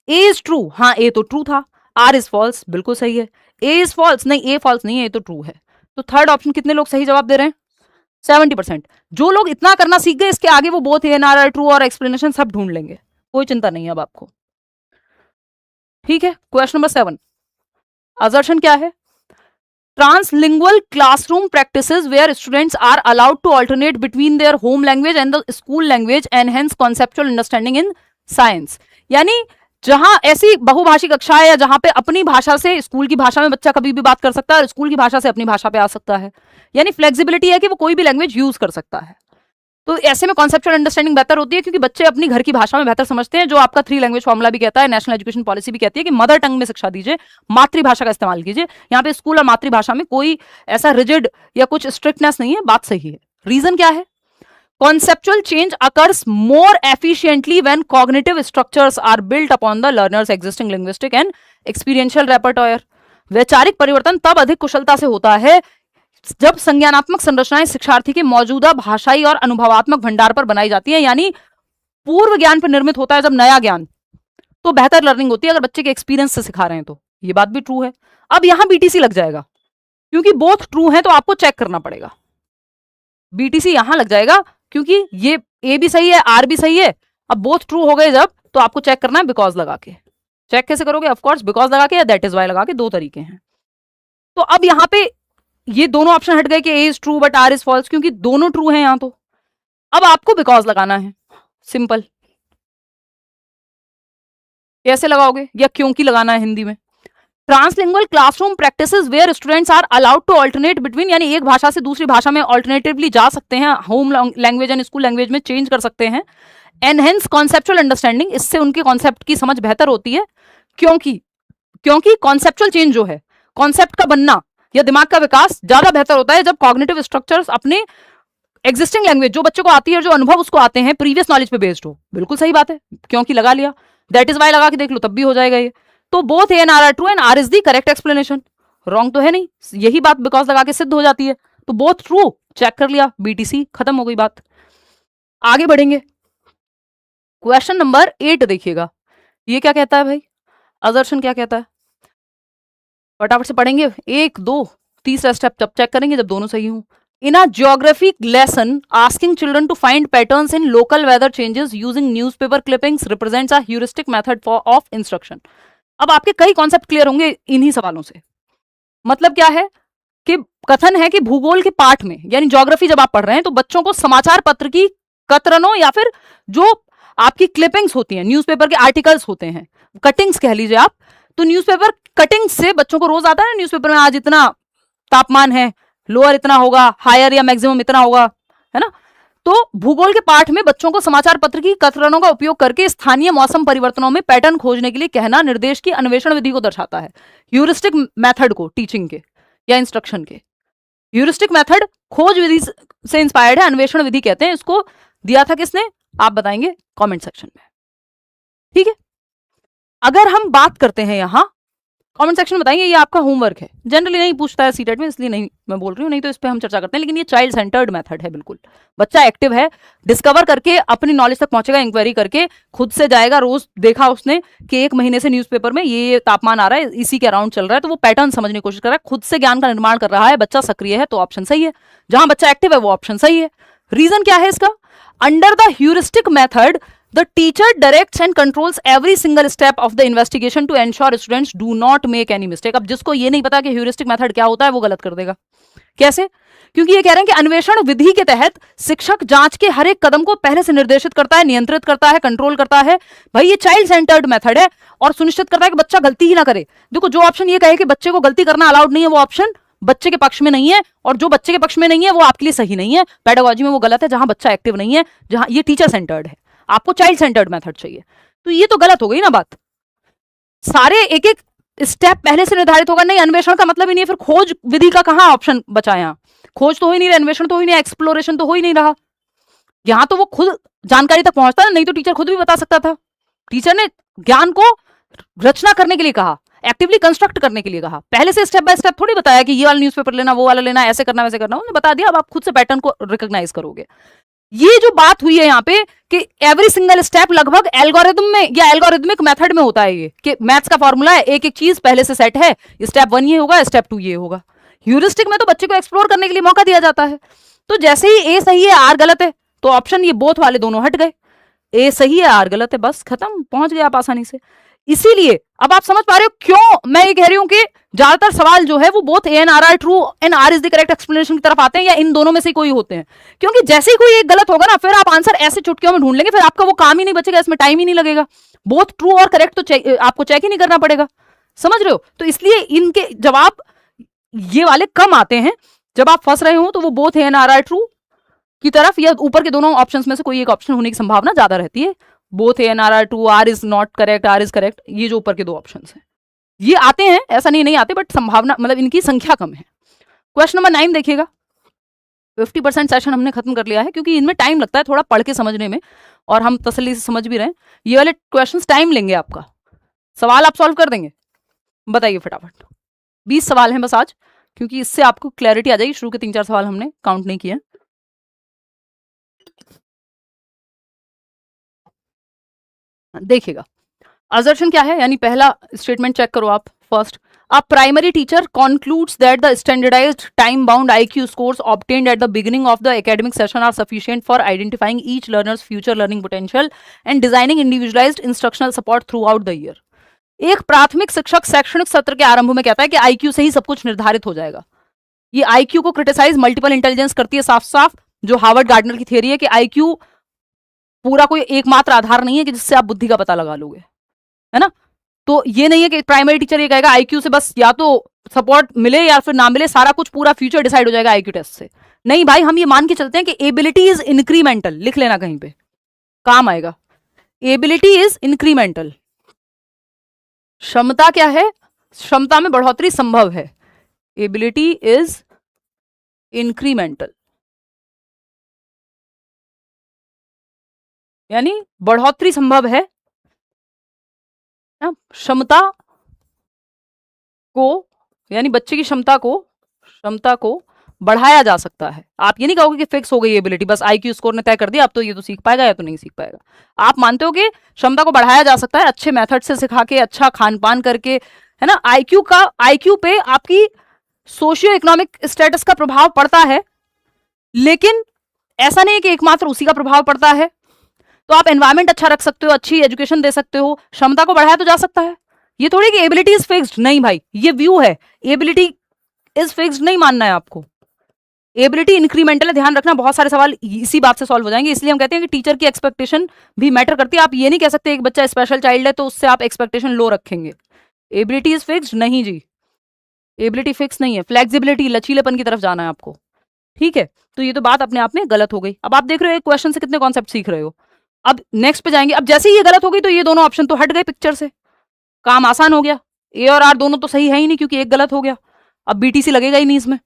ए इज ट्रू, हाँ ए तो ट्रू था। आर इज फॉल्स, बिल्कुल सही है। ए इज फॉल्स, नहीं ए फॉल्स नहीं है, ये तो ट्रू है। तो थर्ड ऑप्शन कितने लोग सही जवाब दे रहे हैं? 70%। जो लोग इतना करना सीख गए, इसके आगे वो बोथ एन आर ट्रू और एक्सप्लेनेशन सब ढूंढ लेंगे, कोई चिंता नहीं है अब आपको। ठीक है, क्वेश्चन नंबर 7, असर्शन क्या है? Translingual classroom practices where students are allowed to alternate between their home language and the school language enhance conceptual understanding in science। यानी जहां ऐसी बहुभाषी कक्षा है या जहां पे अपनी भाषा से स्कूल की भाषा में बच्चा कभी भी बात कर सकता है और स्कूल की भाषा से अपनी भाषा पे आ सकता है, यानी फ्लेक्सिबिलिटी है कि वो कोई भी लैंग्वेज यूज कर सकता है। तो ऐसे में कॉन्सेप्चुअल अंडरस्टैंडिंग बेहतर होती है, क्योंकि बच्चे अपनी घर की भाषा में बेहतर समझते हैं, जो आपका 3 लैंग्वेज फॉर्मुला भी कहता है, नेशनल एजुकेशन पॉलिसी भी कहती है कि मदर टंग में शिक्षा दीजिए, मातृभाषा का इस्तेमाल कीजिए। यहाँ पे स्कूल और मातृभाषा में कोई ऐसा रिजिड या कुछ स्ट्रिक्टनेस नहीं है, बात सही है। रीजन क्या है? Conceptual change occurs more efficiently when cognitive structures are built upon the learner's existing linguistic and experiential repertoire। वैचारिक परिवर्तन तब अधिक कुशलता से होता है जब संज्ञानात्मक संरचनाएं शिक्षार्थी के मौजूदा भाषाई और अनुभवात्मक भंडार पर बनाई जाती है, यानी पूर्व ज्ञान पर निर्मित होता है जब नया ज्ञान, तो बेहतर लर्निंग होती है अगर बच्चे के एक्सपीरियंस से सिखा रहे हैं तो। ये बात भी ट्रू है। अब यहां बीटीसी लग जाएगा, क्योंकि बोथ ट्रू है तो आपको चेक करना पड़ेगा। बीटीसी यहां लग जाएगा क्योंकि ये ए भी सही है, आर भी सही है। अब बोथ ट्रू हो गए जब, तो आपको चेक करना है बिकॉज लगा के। चेक कैसे करोगे? ऑफकोर्स बिकॉज लगा के या दैट इज वाई लगा के, दो तरीके हैं। तो अब यहां पे ये दोनों ऑप्शन हट गए कि A is true but R is false, क्योंकि दोनों ट्रू हैं यहां। तो अब आपको बिकॉज लगाना है, सिंपल। कैसे लगाओगे? या क्योंकि लगाना है हिंदी में। Translingual classroom practices where students are allowed to alternate between, यानी एक भाषा से दूसरी भाषा में ऑल्टरनेटिवली जा सकते हैं, home language and school language में चेंज कर सकते हैं। एनहेंस कॉन्सेप्चुअल अंडरस्टैंडिंग, इससे उनके कॉन्सेप्ट की समझ बेहतर होती है, क्योंकि कॉन्सेप्चुअल चेंज जो है, कॉन्सेप्ट का बनना या दिमाग का विकास ज्यादा बेहतर होता है जब कॉग्निटिव स्ट्रक्चर्स अपने एग्जिस्टिंग लैंग्वेज जो बच्चों को आती है और जो अनुभव उसको आते हैं प्रीवियस नॉलेज पे बेस्ड हो। बिल्कुल सही बात है, क्योंकि लगा लिया, दैट इज वाई लगा के देख लो तब भी हो जाएगा ये। तो both A and R are true and R is the correct explanation. Wrong तो है नहीं, यही बात बिकॉज लगा के सिद्ध हो जाती है। तो बोथ ट्रू, चेक कर लिया, बीटीसी, खत्म हो गई बात। आगे बढ़ेंगे, क्वेश्चन नंबर 8 देखिएगा। ये क्या कहता है भाई? असर्शन क्या कहता है? फटाफट से पढ़ेंगे, 1 2 तीसरा स्टेप जब चेक करेंगे जब दोनों सही हों। In a geography lesson, asking children to find patterns in local weather changes using newspaper clippings represents a heuristic method of instruction। अब आपके कई कॉन्सेप्ट क्लियर होंगे इन्हीं सवालों से। मतलब क्या है कि कथन है कि भूगोल के पाठ में, यानी ज्योग्राफी जब आप पढ़ रहे हैं, तो बच्चों को समाचार पत्र की कतरनों या फिर जो आपकी क्लिपिंग्स होती हैं, न्यूज़पेपर के आर्टिकल्स होते हैं, कटिंग्स कह लीजिए आप, तो न्यूज़पेपर कटिंग्स से बच्चों को रोज आता है न्यूज़पेपर में आज इतना तापमान है, लोअर इतना होगा, हायर या मैक्सिमम इतना होगा, है ना। तो भूगोल के पाठ में बच्चों को समाचार पत्र की कतरनों का उपयोग करके स्थानीय मौसम परिवर्तनों में पैटर्न खोजने के लिए कहना निर्देश की अन्वेषण विधि को दर्शाता है, ह्यूरिस्टिक मेथड को, टीचिंग के या इंस्ट्रक्शन के। ह्यूरिस्टिक मेथड खोज विधि से इंस्पायर्ड है, अन्वेषण विधि कहते हैं इसको। दिया था किसने? आप बताएंगे कमेंट सेक्शन में, ठीक है। अगर हम बात करते हैं यहां, कमेंट सेक्शन में बताइए, ये आपका होमवर्क है, जनरली नहीं पूछता है सीटेट में, इसलिए नहीं मैं बोल रही हूँ, नहीं तो इस पे हम चर्चा करते हैं। लेकिन ये चाइल्ड सेंटर्ड मेथड है, बिल्कुल बच्चा एक्टिव है, डिस्कवर करके अपनी नॉलेज तक पहुंचेगा, इंक्वायरी करके खुद से जाएगा। रोज देखा उसने कि 1 महीने से न्यूज़पेपर में ये तापमान आ रहा है, इसी के अराउंड चल रहा है, तो वो पैटर्न समझने की कोशिश कर रहा है, खुद से ज्ञान का निर्माण कर रहा है, बच्चा सक्रिय है, तो ऑप्शन सही है। जहां बच्चा एक्टिव है वो ऑप्शन सही है। रीजन क्या है इसका? Under the heuristic method the teacher directs and controls every single step of the investigation to ensure students do not make any mistake। अब जिसको ये नहीं पता कि ह्यूरिस्टिक मेथड क्या होता है वो गलत कर देगा। कैसे? क्योंकि ये कह रहे हैं कि अन्वेषण विधि के तहत शिक्षक जांच के हर एक कदम को पहले से निर्देशित करता है, नियंत्रित करता है, कंट्रोल करता है। भाई ये चाइल्ड सेंटर्ड मेथड है और सुनिश्चित करता है कि बच्चा गलती ही ना करे। देखो, जो ऑप्शन ये कहे कि बच्चे को गलती करना अलाउड नहीं है, वो ऑप्शन बच्चे के पक्ष में नहीं है, और जो बच्चे के पक्ष में नहीं है वो आपके लिए सही नहीं है। पेडागोजी में वो गलत है जहां बच्चा एक्टिव नहीं है, जहां ये टीचर सेंटर्ड है। आपको चाइल्ड सेंटर्ड मेथड चाहिए, तो ये तो गलत हो गई ना बात। सारे एक एक स्टेप पहले से निर्धारित होगा, नहीं अन्वेषण का मतलब ही नहीं है, फिर खोज विधि का कहां ऑप्शन बचा? यहां खोज तो हो ही नहीं रहा, अन्वेषण तो हो ही नहीं, एक्सप्लोरेशन तो हो ही नहीं रहा। यहां तो वो खुद जानकारी तक पहुंचता है, नहीं तो टीचर खुद भी बता सकता था। टीचर ने ज्ञान को रचना करने के लिए कहा, एक्टिवली कंस्ट्रक्ट करने के लिए कहा, पहले से स्टेप बाय स्टेप थोड़ी बताया कि ये वाला न्यूज़पेपर लेना, वो वाला लेना, ऐसे करना वैसे करना। उन्होंने बता दिया, अब आप खुद से पैटर्न को रिकॉग्नाइज करोगे। ये जो बात हुई है यहाँ पे कि एवरी सिंगल स्टेप लगभग एल्गोरिथम में या एल्गोरिथमिक मेथड में होता है, ये कि मैथ्स का फॉर्मूला है, एक एक चीज पहले से सेट है, स्टेप 1 ये होगा, स्टेप 2 ये होगा। ह्यूरिस्टिक में तो बच्चे को एक्सप्लोर करने के लिए मौका दिया जाता है। तो जैसे ही ए सही है आर गलत है, तो ऑप्शन ये बोथ वाले दोनों हट गए, ए सही है आर गलत है, बस खत्म, पहुंच गए आप आसानी से। इसीलिए अब आप समझ पा रहे हो क्यों मैं ये कह रही हूं कि ज्यादातर सवाल जो है वो both A and R are true and R is the correct explanation की तरफ आते हैं, या इन दोनों में से कोई होते हैं। क्योंकि जैसे ही कोई एक गलत होगा ना, फिर आप आंसर ऐसे चुटकियों में ढूंढ लेंगे, फिर आपका वो काम ही नहीं बचेगा, इसमें टाइम ही नहीं लगेगा। बोथ ट्रू और करेक्ट तो आपको चेक ही नहीं करना पड़ेगा, समझ रहे हो? तो इसलिए इनके जवाब ये वाले कम आते हैं। जब आप फंस रहे हो तो वो both A and R are true की तरफ, या ऊपर के दोनों ऑप्शंस में से कोई एक ऑप्शन होने की संभावना ज्यादा रहती है। Both A and R are true, R is not correct, R is correct, ये जो ऊपर के दो ऑप्शंस हैं ये आते हैं, ऐसा नहीं आते, बट संभावना मतलब इनकी संख्या कम है। क्वेश्चन नंबर 9 देखिएगा। 50% सेशन हमने खत्म कर लिया है, क्योंकि इनमें टाइम लगता है थोड़ा पढ़ के समझने में, और हम तसल्ली से समझ भी रहे हैं। ये वाले क्वेश्चंस टाइम लेंगे आपका, सवाल आप सॉल्व कर देंगे? बताइए फटाफट। 20 सवाल हैं बस आज, क्योंकि इससे आपको क्लैरिटी आ जाएगी। शुरू के 3-4 सवाल हमने काउंट नहीं किए। देखिएगा असर्शन क्या है, यानी पहला स्टेटमेंट चेक करो आप। First, a primary teacher concludes that the standardized time bound IQ scores obtained at the beginning of the academic session are sufficient for identifying each learner's future learning potential and designing individualized instructional support throughout the year। एक प्राथमिक शिक्षक शैक्षणिक सत्र के आरंभ में कहता है कि IQ से ही सब कुछ निर्धारित हो जाएगा। ये IQ को क्रिटिसाइज मल्टीपल इंटेलिजेंस करती है साफ साफ, जो हार्वर्ड गार्डनर की थियरी है कि IQ पूरा कोई एकमात्र आधार नहीं है कि जिससे आप बुद्धि का पता लगा लोगे, है ना? तो ये नहीं है कि प्राइमरी टीचर ये कहेगा आईक्यू से बस या तो सपोर्ट मिले या फिर ना मिले, सारा कुछ पूरा फ्यूचर डिसाइड हो जाएगा आईक्यू टेस्ट से। नहीं भाई, हम ये मान के चलते हैं कि एबिलिटी इज इंक्रीमेंटल, लिख लेना कहीं पे, काम आएगा। एबिलिटी इज इंक्रीमेंटल, क्षमता क्या है? क्षमता में बढ़ोतरी संभव है। एबिलिटी इज इंक्रीमेंटल, यानी बढ़ोतरी संभव है। क्षमता को, यानी बच्चे की क्षमता को बढ़ाया जा सकता है। आप ये नहीं कहोगे कि फिक्स हो गई एबिलिटी, बस आईक्यू स्कोर ने तय कर दिया अब तो ये तो सीख पाएगा या तो नहीं सीख पाएगा। आप मानते हो कि क्षमता को बढ़ाया जा सकता है अच्छे मेथड से सिखा के, अच्छा खान पान करके, है ना? आईक्यू पे आपकी सोशियो इकोनॉमिक स्टेटस का प्रभाव पड़ता है, लेकिन ऐसा नहीं है कि एकमात्र उसी का प्रभाव पड़ता है। तो आप एनवायरमेंट अच्छा रख सकते हो, अच्छी एजुकेशन दे सकते हो, क्षमता को बढ़ाया तो जा सकता है। ये थोड़ी कि एबिलिटी इज फिक्स्ड, नहीं भाई, ये व्यू है। एबिलिटी इज फिक्स्ड नहीं मानना है आपको, एबिलिटी इंक्रीमेंटल है। ध्यान रखना, बहुत सारे सवाल इसी बात से सॉल्व हो जाएंगे। इसलिए हम कहते हैं कि टीचर की एक्सपेक्टेशन भी मैटर करती है। आप ये नहीं कह सकते एक बच्चा स्पेशल चाइल्ड है तो उससे आप एक्सपेक्टेशन लो रखेंगे। एबिलिटी इज फिक्स्ड नहीं जी, एबिलिटी फिक्स नहीं है। फ्लेक्सिबिलिटी, लचीलेपन की तरफ जाना है आपको, ठीक है? तो ये तो बात अपने आप में गलत हो गई। अब आप देख रहे हो क्वेश्चन से कितने कॉन्सेप्ट सीख रहे हो। अब नेक्स्ट पे जाएंगे। अब जैसे ही ये गलत हो गई तो ये दोनों ऑप्शन तो हट गए पिक्चर से, काम आसान हो गया। ए और आर दोनों तो सही है ही नहीं, क्योंकि एक गलत हो गया। अब बीटीसी लगेगा ही नहीं इसमें।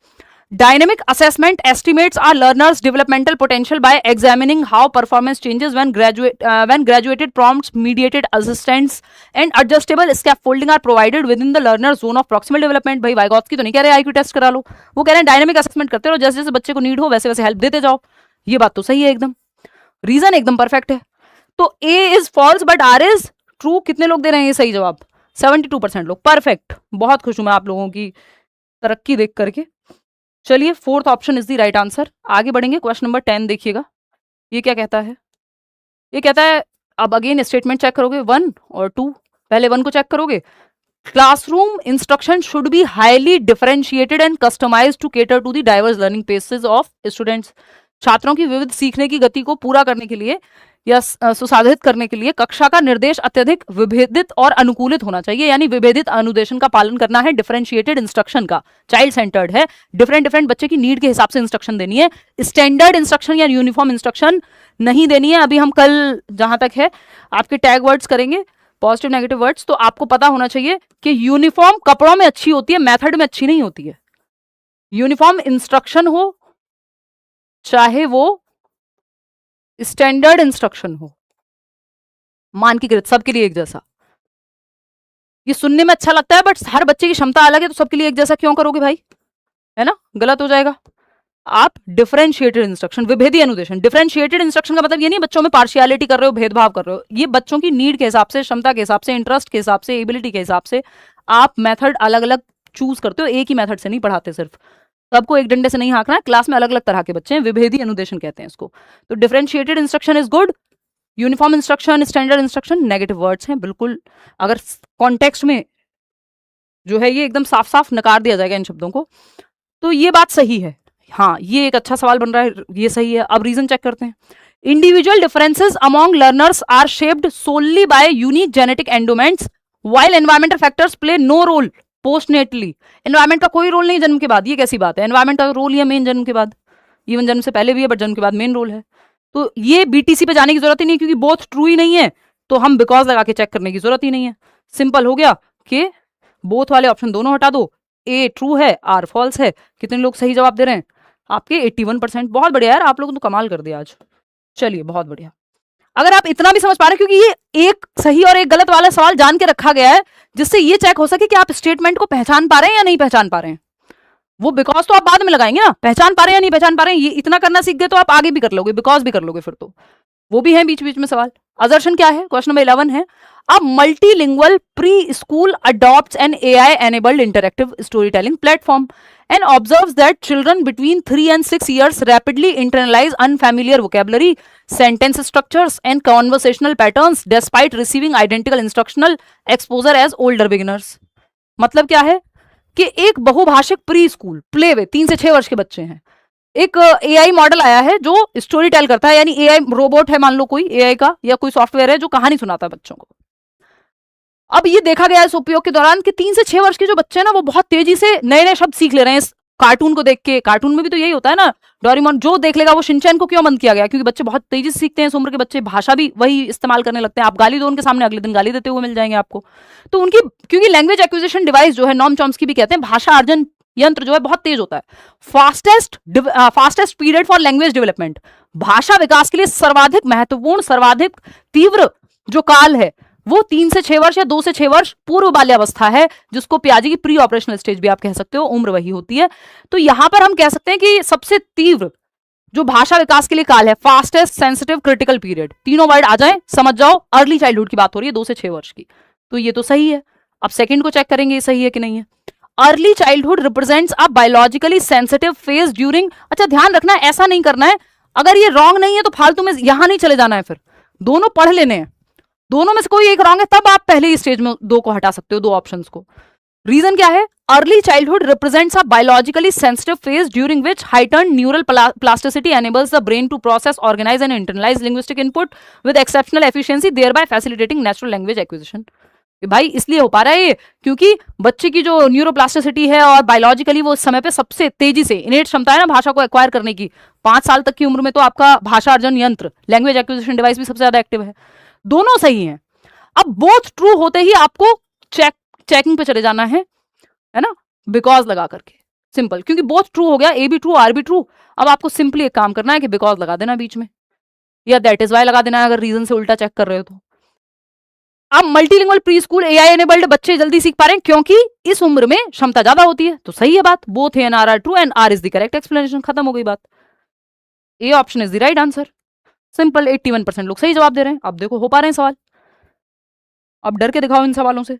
Dynamic assessment estimates are learners developmental potential by examining how performance changes when graduated prompts, mediated assistants and adjustable scaffolding are provided within the learner zone of proximal development. भाई Vygotsky तो नहीं कह रहे IQ test करा लो, वो कह रहे हैं डायनेमिक असेसमेंट करते रहो, जैसे जैसे बच्चे को नीड हो वैसे वैसे हेल्प देते जाओ। ये बात तो सही है एकदम, रीजन एकदम परफेक्ट है। तो A is false but R is true. कितने लोग दे रहे हैं ये सही जवाब? 72% लोग। परफेक्ट, बहुत खुश हूं मैं आप लोगों की तरक्की देख करके। चलिए, fourth option is the right answer. आगे बढ़ेंगे, क्वेश्चन नंबर 10 देखिएगा। ये क्या कहता है? ये कहता है, अब अगेन स्टेटमेंट चेक करोगे 1 और 2। पहले 1 को चेक करोगे। Classroom instruction should be highly differentiated and customised to cater to the diverse learning paces of students. छात्रों की विविध सीखने की गति को पूरा करने के लिए या सुसाधित करने के लिए कक्षा का निर्देश अत्यधिक विभेदित और अनुकूलित होना चाहिए, यानी विभेदित अनुदेशन का पालन करना है। डिफरेंशिएटेड इंस्ट्रक्शन का, चाइल्ड सेंटर्ड है, डिफरेंट बच्चे की नीड के हिसाब से इंस्ट्रक्शन देनी है। स्टैंडर्ड इंस्ट्रक्शन या यूनिफॉर्म इंस्ट्रक्शन नहीं देनी है। अभी हम कल जहां तक है आपके टैग वर्ड्स करेंगे, पॉजिटिव नेगेटिव वर्ड्स, तो आपको पता होना चाहिए कि यूनिफॉर्म कपड़ों में अच्छी होती है, मेथड में अच्छी नहीं होती है। यूनिफॉर्म इंस्ट्रक्शन हो चाहे वो स्टैंडर्ड इंस्ट्रक्शन हो, मानकीकृत, सबके लिए एक जैसा। ये सुनने में अच्छा लगता है, बट हर बच्चे की क्षमता अलग है, तो सबके लिए एक जैसा क्यों करोगे भाई? है ना? गलत हो जाएगा। आप डिफरेंशिएटेड इंस्ट्रक्शन, विभेदी अनुदेशन। डिफरेंशिएटेड इंस्ट्रक्शन का मतलब ये नहीं बच्चों में पार्शियलिटी कर रहे हो, भेदभाव कर रहे हो। ये बच्चों की नीड के हिसाब से, क्षमता के हिसाब से, इंटरेस्ट के हिसाब से, एबिलिटी के हिसाब से आप मेथड अलग अलग चूज करते हो। एक ही मेथड से नहीं पढ़ाते सिर्फ, सबको एक डंडे से नहीं हाँकना है। क्लास में अलग अलग तरह के बच्चे हैं, विभेदी अनुदेशन कहते हैं इसको। तो differentiated instruction is good. Uniform instruction, standard instruction negative words हैं बिल्कुल। अगर कॉन्टेक्स्ट में जो है ये एकदम साफ साफ नकार दिया जाएगा इन शब्दों को। तो ये बात सही है, हाँ ये एक अच्छा सवाल बन रहा है, ये सही है। अब रीजन चेक करते हैं। Individual differences among learners are shaped solely by unique genetic endowments while environmental factors play no role postnatally. Environment का कोई रोल नहीं जन्म के बाद, ये कैसी बात है? एनवायरमेंट का रोल ही है मेन जन्म के बाद, इवन जन्म से पहले भी है बट जन्म के बाद मेन रोल है। तो ये बीटीसी पे जाने की जरूरत ही नहीं, क्योंकि बोथ ट्रू ही नहीं है, तो हम बिकॉज लगा के चेक करने की जरूरत ही नहीं है। सिंपल हो गया कि बोथ वाले ऑप्शन दोनों हटा दो, ए ट्रू है, आर फॉल्स है। कितने लोग सही जवाब दे रहे हैं? आपके 81%। बहुत बढ़िया यार, आप लोगों ने तो कमाल कर दिया आज। चलिए बहुत बढ़िया। अगर आप इतना भी समझ पा रहे हैं, क्योंकि ये एक सही और एक गलत वाला सवाल जान के रखा गया है जिससे ये चेक हो सके कि आप स्टेटमेंट को पहचान पा रहे हैं या नहीं पहचान पा रहे हैं। वो बिकॉज तो आप बाद में लगाएंगे ना, पहचान पा रहे हैं या नहीं पहचान पा रहे हैं, ये इतना करना सीख गए तो आप आगे भी कर लोगे, बिकॉज भी कर लोगे फिर तो। वो भी है बीच बीच में सवाल। असर्शन क्या है? क्वेश्चन नंबर 11 है, a multilingual preschool adopts an AI enabled interactive storytelling platform and observes that children between 3 and 6 years rapidly internalize unfamiliar vocabulary, sentence structures and conversational patterns despite receiving identical instructional exposure as older beginners। मतलब क्या है कि एक बहुभाषिक pre school play way 3 से 6 वर्ष के बच्चे हैं, एक एआई मॉडल आया है जो स्टोरी टेल करता है, यानी एआई रोबोट है मान लो कोई एआई का, या कोई सॉफ्टवेयर है जो कहानी सुनाता है बच्चों को। अब ये देखा गया इस उपयोग के दौरान कि 3 से 6 वर्ष के जो बच्चे हैं ना, वो बहुत तेजी से नए नए शब्द सीख ले रहे हैं इस कार्टून को देख के। कार्टून में भी तो यही होता है ना, डोरेमोन जो देख लेगा वो शिनचैन को क्यों बंद किया गया? क्योंकि बच्चे बहुत तेजी से सीखते हैं, इस उम्र के बच्चे भाषा भी वही इस्तेमाल करने लगते हैं। आप गाली दो उनके सामने, अगले दिन गाली देते हुए मिल जाएंगे आपको। तो उनकी, क्योंकि लैंग्वेज एक्विजिशन डिवाइस जो है, नॉम चॉम्स्की भी कहते हैं, भाषा अर्जन यंत्र जो है बहुत तेज होता है। Fastest period for language development, भाषा विकास के लिए सर्वाधिक महत्वपूर्ण, सर्वाधिक तीव्र जो काल है वो 3 से 6 वर्ष या 2 से 6 वर्ष पूर्व बाल्यावस्था है, जिसको पियाजे की प्री ऑपरेशनल स्टेज भी आप कह सकते हो, उम्र वही होती है। तो यहां पर हम कह सकते हैं कि सबसे तीव्र जो भाषा विकास के लिए काल है, फास्टेस्ट, सेंसिटिव, क्रिटिकल पीरियड, तीनों वर्ड आ जाए समझ जाओ, अर्ली चाइल्डहुड की बात हो रही है 2 से 6 वर्ष की। तो ये तो सही है। अब सेकंड को चेक करेंगे ये सही है कि नहीं है। Early childhood represents a biologically sensitive phase during, अच्छा ध्यान रखना है, ऐसा नहीं करना है, अगर ये रॉन्ग नहीं है तो फालतू में यहां नहीं चले जाना है, फिर दोनों पढ़ लेने हैं, दोनों में से कोई एक रॉन्ग है तब आप पहले स्टेज में 2 को हटा सकते हो, 2 ऑप्शंस को। रीजन क्या है? Early childhood represents a biologically sensitive phase during which heightened neural plasticity enables the brain to process, organise and internalise linguistic input with exceptional efficiency, thereby facilitating natural language acquisition. भाई इसलिए हो पा रहा है ये क्योंकि बच्चे की जो न्यूरोप्लास्टिसिटी है और बायोलॉजिकली वो उस समय पे सबसे तेजी से इनेट क्षमता है ना भाषा को एक्वायर करने की। 5 साल तक की उम्र में तो आपका भाषा अर्जन यंत्र, लैंग्वेज एक्विजिशन डिवाइस भी सबसे ज्यादा एक्टिव है। दोनों सही हैं। अब बोथ ट्रू होते ही आपको चेकिंग पे चले जाना है ना, बिकॉज लगा करके, सिंपल, क्योंकि बोथ ट्रू हो गया, ए भी ट्रू, आर भी ट्रू। अब आपको सिंपली एक काम करना है कि बिकॉज लगा देना बीच में, या दैट इज वाई लगा देना है अगर रीजन से उल्टा चेक कर रहे हो तो। अब multilingual pre school AI enabled बच्चे जल्दी सीख पा रहे हैं क्योंकि इस उम्र में क्षमता ज्यादा होती है, तो सही है बात। Both and R are true and R is the correct explanation, खत्म हो गई बात। A option is the right answer, simple. 81% लोग सही जवाब दे रहे हैं। अब देखो हो पा रहे हैं सवाल, अब डर के दिखाओ इन सवालों से।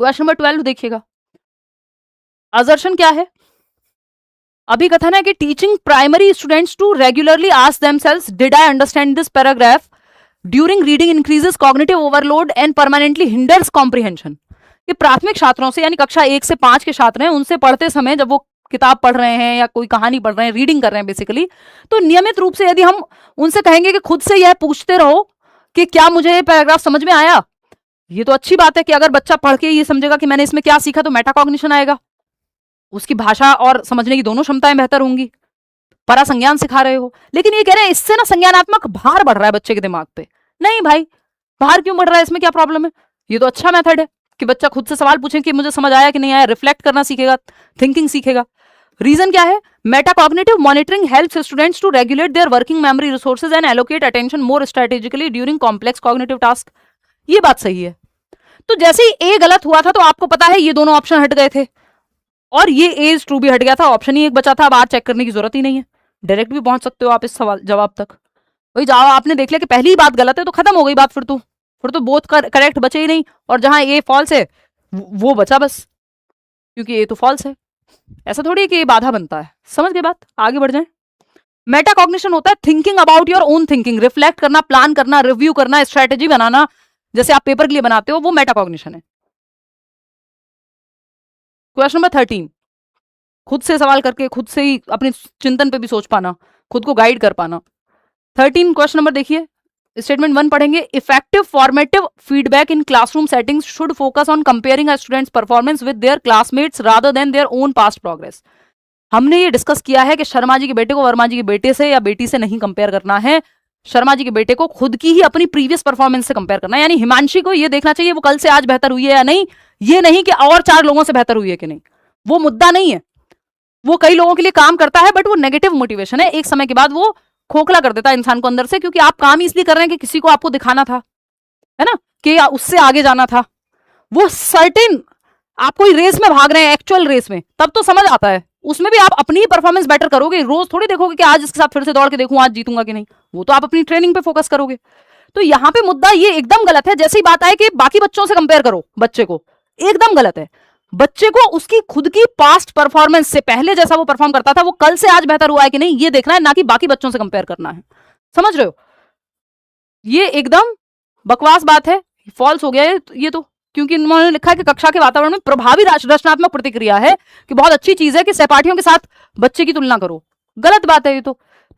क्वेश्चन नंबर 12 देखिएगा। असर्शन क्या है? अभिकथन है कि teaching primary students to regularly ask themselves did I understand this paragraph during reading increases cognitive overload and permanently hinders comprehension. ये प्राथमिक छात्रों से, यानी कक्षा 1 से 5 के छात्र हैं, उनसे पढ़ते समय जब वो किताब पढ़ रहे हैं या कोई कहानी पढ़ रहे हैं, रीडिंग कर रहे हैं बेसिकली, तो नियमित रूप से यदि हम उनसे कहेंगे कि खुद से यह पूछते रहो कि क्या मुझे ये पैराग्राफ समझ में आया, ये तो अच्छी बात है कि अगर बच्चा पढ़ के ये समझेगा कि मैंने इसमें क्या सीखा, तो मेटाकॉग्निशन आएगा, उसकी भाषा और समझने की दोनों क्षमताएं बेहतर होंगी। परा संज्ञान सिखा रहे हो, लेकिन ये कह रहे हैं इससे ना संज्ञानात्मक भार बढ़ रहा है बच्चे के दिमाग पे। नहीं भाई, भार क्यों बढ़ रहा है, इसमें क्या प्रॉब्लम है? ये तो अच्छा मेथड है कि बच्चा खुद से सवाल पूछे कि मुझे समझ आया कि नहीं आया, रिफ्लेक्ट करना सीखेगा, थिंकिंग सीखेगा। रीजन क्या है? Metacognitive monitoring helps students to regulate their working memory resources and allocate attention more strategically during complex cognitive task. ये बात सही है। तो जैसे ही ए गलत हुआ था तो आपको पता है ये दोनों ऑप्शन हट गए थे, और ये ए इज ट्रू भी हट गया था, ऑप्शन ही एक बचा था, अब आर चेक करने की जरूरत ही नहीं है, डायरेक्ट भी पहुंच सकते हो आप इस सवाल जवाब तक। वही जवाब आपने देख लिया कि पहली बात गलत है तो खत्म हो गई बात, फिर तो बोथ करेक्ट बचे ही नहीं, और जहां ए फॉल्स है वो बचा बस, क्योंकि ए तो फॉल्स है। ऐसा थोड़ी है कि ये बाधा बनता है। समझ गए बात, आगे बढ़ जाए। मेटाकॉग्निशन होता है thinking about your own thinking, reflect करना, प्लान करना, रिव्यू करना, स्ट्रेटेजी बनाना, जैसे आप पेपर के लिए बनाते हो, वो मेटाकॉग्निशन है। क्वेश्चन नंबर 13, खुद से सवाल करके खुद से ही अपने चिंतन पे भी सोच पाना, खुद को गाइड कर पाना। 13 क्वेश्चन नंबर देखिए, स्टेटमेंट 1 पढ़ेंगे। Effective formative feedback in classroom settings should focus on comparing a students performance with their classmates rather than their own past progress. हमने ये डिस्कस किया है कि शर्मा जी के बेटे को वर्मा जी के बेटे से या बेटी से नहीं कंपेयर करना है, शर्मा जी के बेटे को खुद की ही अपनी प्रीवियस परफॉर्मेंस से कंपेयर करना है। यानी हिमांशी को ये देखना चाहिए वो कल से आज बेहतर हुई है या नहीं, ये नहीं कि और 4 लोगों से बेहतर हुई है कि नहीं, वो मुद्दा नहीं है। वो कई लोगों के लिए काम करता है, बट वो नेगेटिव मोटिवेशन है, एक समय के बाद वो खोखला कर देता है इंसान को अंदर से, क्योंकि आप काम इसलिए कर रहे हैं कि किसी को आपको दिखाना था, है ना, कि उससे आगे जाना था। वो सर्टेन आप कोई रेस में भाग रहे हैं, एक्चुअल रेस में, तब तो समझ आता है, उसमें भी आप अपनी ही परफॉर्मेंस बेटर करोगे, रोज थोड़ी देखोगे कि आज इसके साथ फिर से दौड़ के देखूं आज जीतूंगा कि नहीं, वो तो आप अपनी ट्रेनिंग पे फोकस करोगे। तो यहां पे मुद्दा ये एकदम गलत है, जैसी बात आए कि बाकी बच्चों से कंपेयर करो बच्चे को, एकदम गलत है। बच्चे को उसकी खुद की पास्ट परफॉर्मेंस से, पहले जैसा वो परफॉर्म करता था वो कल से आज बेहतर हुआ है कि नहीं, ये देखना है, ना कि बाकी बच्चों से कंपेयर करना है। समझ रहे हो, ये एकदम बकवास बात है, फॉल्स हो गया ये तो, क्योंकि इन्होंने लिखा है कि कक्षा के वातावरण में प्रभावी रचनात्मक प्रतिक्रिया है, कि बहुत अच्छी चीज है कि सहपाठियों के साथ बच्चे की तुलना करो। गलत बात है ये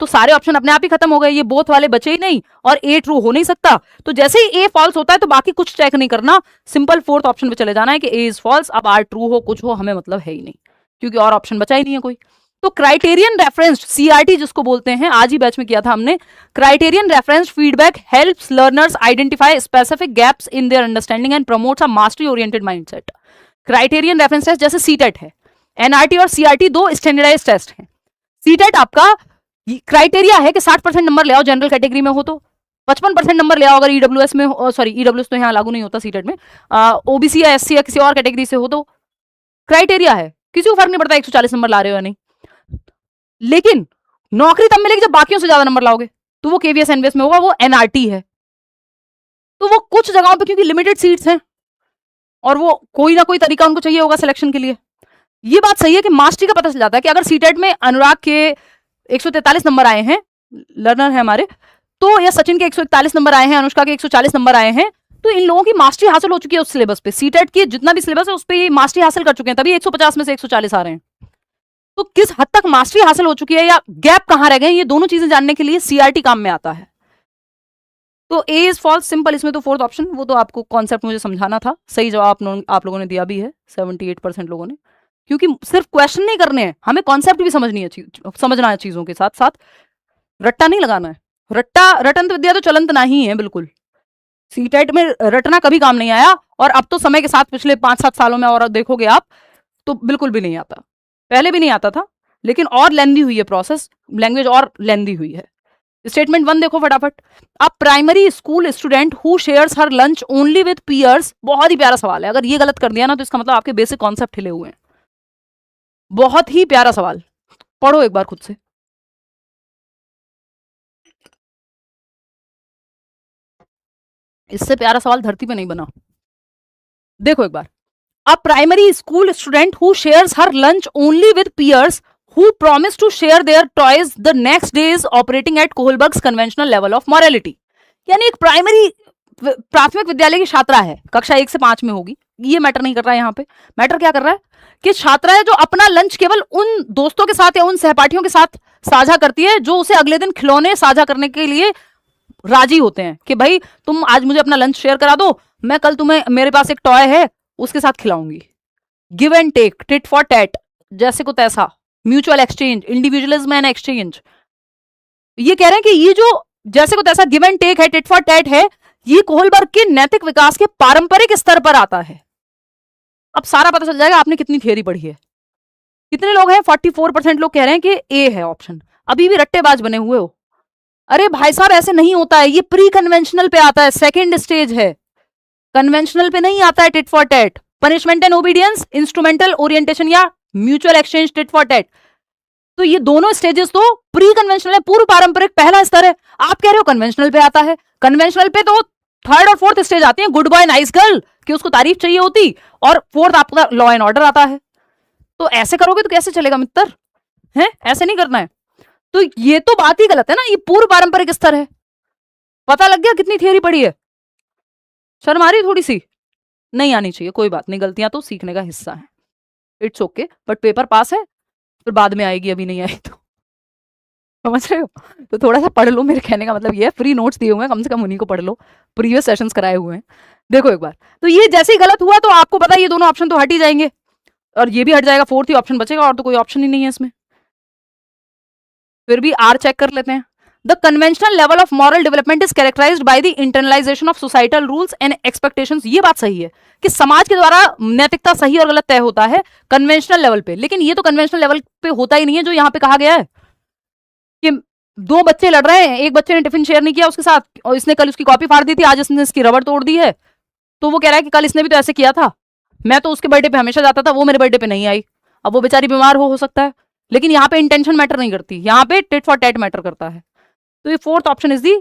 तो सारे ऑप्शन अपने आप ही खत्म हो गए, ये बोथ वाले बचे ही नहीं, और ए ट्रू हो नहीं सकता। तो जैसे ही ए फॉल्स होता है तो बाकी कुछ चेक नहीं करना, सिंपल 4th ऑप्शन पे चले जाना है कि ए इज फॉल्स, अब आर ट्रू हो कुछ हो हमें मतलब है ही नहीं, क्योंकि और ऑप्शन बचा ही नहीं है कोई। तो क्राइटेरियन रेफरेंस्ड, सीआरटी जिसको बोलते हैं, आज ही बैच में किया था हमने, criterion referenced feedback helps learners identify specific gaps in their understanding and promotes a mastery oriented mindset. Criterion reference test जैसे सीटेट है, एनआरटी और सीआरटी 2 स्टैंडर्डाइज्ड टेस्ट हैं। सीटेट आपका क्राइटेरिया है कि 60% नंबर ले आओ जनरल कैटेगरी में हो तो, 55% नंबर ले आओ अगर ईडब्ल्यूएस में हो, सॉरी ईडब्ल्यूएस तो यहाँ लागू नहीं होता सीटेट में, ओबीसी या एससी या किसी और कैटेगरी से हो तो क्राइटेरिया है, किसी को फर्क नहीं पड़ता 140 नंबर ला रहे हो या नहीं। लेकिन नौकरी तब मिलेगी जब बाकियों से ज्यादा नंबर लाओगे, तो वो केवीएस एनवीएस में होगा, वो एनआरटी है। तो वो कुछ जगहों पे क्योंकि लिमिटेड सीट्स हैं और वो कोई ना कोई तरीका उनको चाहिए होगा सिलेक्शन के लिए। ये बात सही है कि मास्टरी का पता चल जाता है कि अगर सीटेट में अनुराग के 143 नंबर आए हैं, लर्नर है हमारे, तो या सचिन के 141 नंबर आए हैं, अनुष्का के 140 नंबर आए हैं, तो इन लोगों की मास्टरी हासिल हो चुकी है उस सिलेबस पे, सीटेट की जितना भी सिलेबस है उस पर मास्टरी हासिल कर चुके हैं, तभी 150 में से 140 आ रहे हैं। तो किस हद तक मास्टरी हासिल हो चुकी है या गैप कहां रह गए, ये दोनों चीजें जानने के लिए सीआरटी काम में आता है। तो ए इज फॉल्स, सिंपल, इसमें तो 4th ऑप्शन, वो तो आपको कॉन्सेप्ट मुझे समझाना था, सही जवाब आप लोगों ने दिया भी है 78% लोगों ने, क्योंकि सिर्फ क्वेश्चन नहीं करने हैं, हमें कॉन्सेप्ट भी समझना है चीजों के साथ साथ, रट्टा नहीं लगाना है। रटंत विद्या तो चलंत नहीं है बिल्कुल, सीटेट में रटना कभी काम नहीं आया, और अब तो समय के साथ पिछले 5-7 सालों में और देखोगे आप तो बिल्कुल भी नहीं आता, पहले भी नहीं आता था, लेकिन और लेंदी हुई है प्रोसेस, लैंग्वेज और लेंदी हुई है। स्टेटमेंट 1 देखो फटाफट, a primary school student who shares her lunch only with peers, बहुत ही प्यारा सवाल है, अगर ये गलत कर दिया ना तो इसका मतलब आपके बेसिक कॉन्सेप्ट हिले हुए हैं। बहुत ही प्यारा सवाल, पढ़ो एक बार खुद से। इससे प्यारा सवाल धरती पे नहीं बना। देखो एक बार, a primary school student who shares her lunch only with peers who promise to share their toys the next day is operating at Kohlberg's conventional level of morality. यानी एक प्राथमिक विद्यालय की छात्रा है, कक्षा 1 से 5 में होगी, ये मैटर नहीं कर रहा है यहाँ पे, मैटर क्या कर रहा है कि छात्रा है जो अपना लंच केवल उन दोस्तों के साथ या उन सहपाठियों के साथ साझा करती है जो उसे अगले दिन खिलौने साझा करने के लिए राजी होते हैं, कि भाई तुम आज मुझे अपना लंच शेयर करा दो, मैं कल तुम्हें, मेरे पास एक टॉय है उसके साथ खिलाऊंगी। Give and take, tit for tat, जैसे को तैसा, mutual exchange, individualism and exchange. ये कह रहे हैं कि ये जो जैसे को तैसा गिव एंड टेक है, टिट फॉर टैट है, ये कोहलबर्ग के नैतिक विकास के पारंपरिक स्तर पर आता है। अब सारा पता चल जाएगा आपने कितनी थियरी पढ़ी है। कितने लोग हैं, 44% लोग कह रहे हैं कि ए है ऑप्शन, अभी भी रट्टेबाज बने हुए हो। अरे भाई साहब ऐसे नहीं होता है, ये प्री कन्वेंशनल पे आता है, सेकेंड स्टेज है, कन्वेंशनल पे नहीं आता है tit for tat. Punishment and obedience, instrumental orientation या mutual exchange, tit for tat. तो ये दोनों स्टेजेस तो प्री कन्वेंशनल है, पूर्व पारंपरिक पहला स्तर है। आप कह रहे हो कन्वेंशनल पे आता है, कन्वेंशनल पे तो थर्ड और फोर्थ स्टेज आती है, गुड बॉय नाइस गर्ल कि उसको तारीफ चाहिए होती, और फोर्थ आपका लॉ एंड ऑर्डर आता है। तो ऐसे करोगे तो कैसे चलेगा मित्र, है ऐसे नहीं करना है। तो ये तो बात ही गलत है ना, ये पूर्व पारंपरिक स्तर है। पता लग गया कितनी थियरी पड़ी है। शर्म आ रही थोड़ी सी, नहीं आनी चाहिए, कोई बात नहीं, गलतियां तो सीखने का हिस्सा है, it's okay. But paper pass है, फिर बाद में आएगी, अभी नहीं आई तो, समझ रहे हो। तो थोड़ा सा पढ़ लो, मेरे कहने का मतलब ये है, फ्री नोट्स दिए हुए हैं, कम से कम उन्हीं को पढ़ लो, प्रीवियस सेशंस कराए हुए हैं। देखो एक बार, तो ये जैसे ही गलत हुआ तो आपको पता है ये दोनों ऑप्शन तो हट ही जाएंगे, और ये भी हट जाएगा, फोर्थ ही ऑप्शन बचेगा, और तो कोई ऑप्शन ही नहीं है इसमें। फिर भी आर चेक कर लेते हैं। The conventional level of moral development is characterised by the internalisation of societal rules and expectations. ये बात सही है कि समाज के द्वारा नैतिकता सही और गलत तय होता है कन्वेंशनल लेवल पे, लेकिन ये तो कन्वेंशनल लेवल पे होता ही नहीं है जो यहाँ पे कहा गया है कि दो बच्चे लड़ रहे हैं, एक बच्चे ने टिफिन शेयर नहीं किया उसके साथ, और इसने कल उसकी कॉपी फाड़ दी थी, आज इसने इसकी रबड़ तोड़ दी है। तो वो कह रहा है कि कल इसने भी तो ऐसे किया था, मैं तो उसके बर्थडे पे हमेशा जाता था, वो मेरे बर्थडे पे नहीं आई। अब वो बेचारी बीमार हो सकता है, लेकिन यहाँ पे इंटेंशन मैटर नहीं करती, यहाँ पे टिट फॉर टैट मैटर करता है। तो ये fourth option is the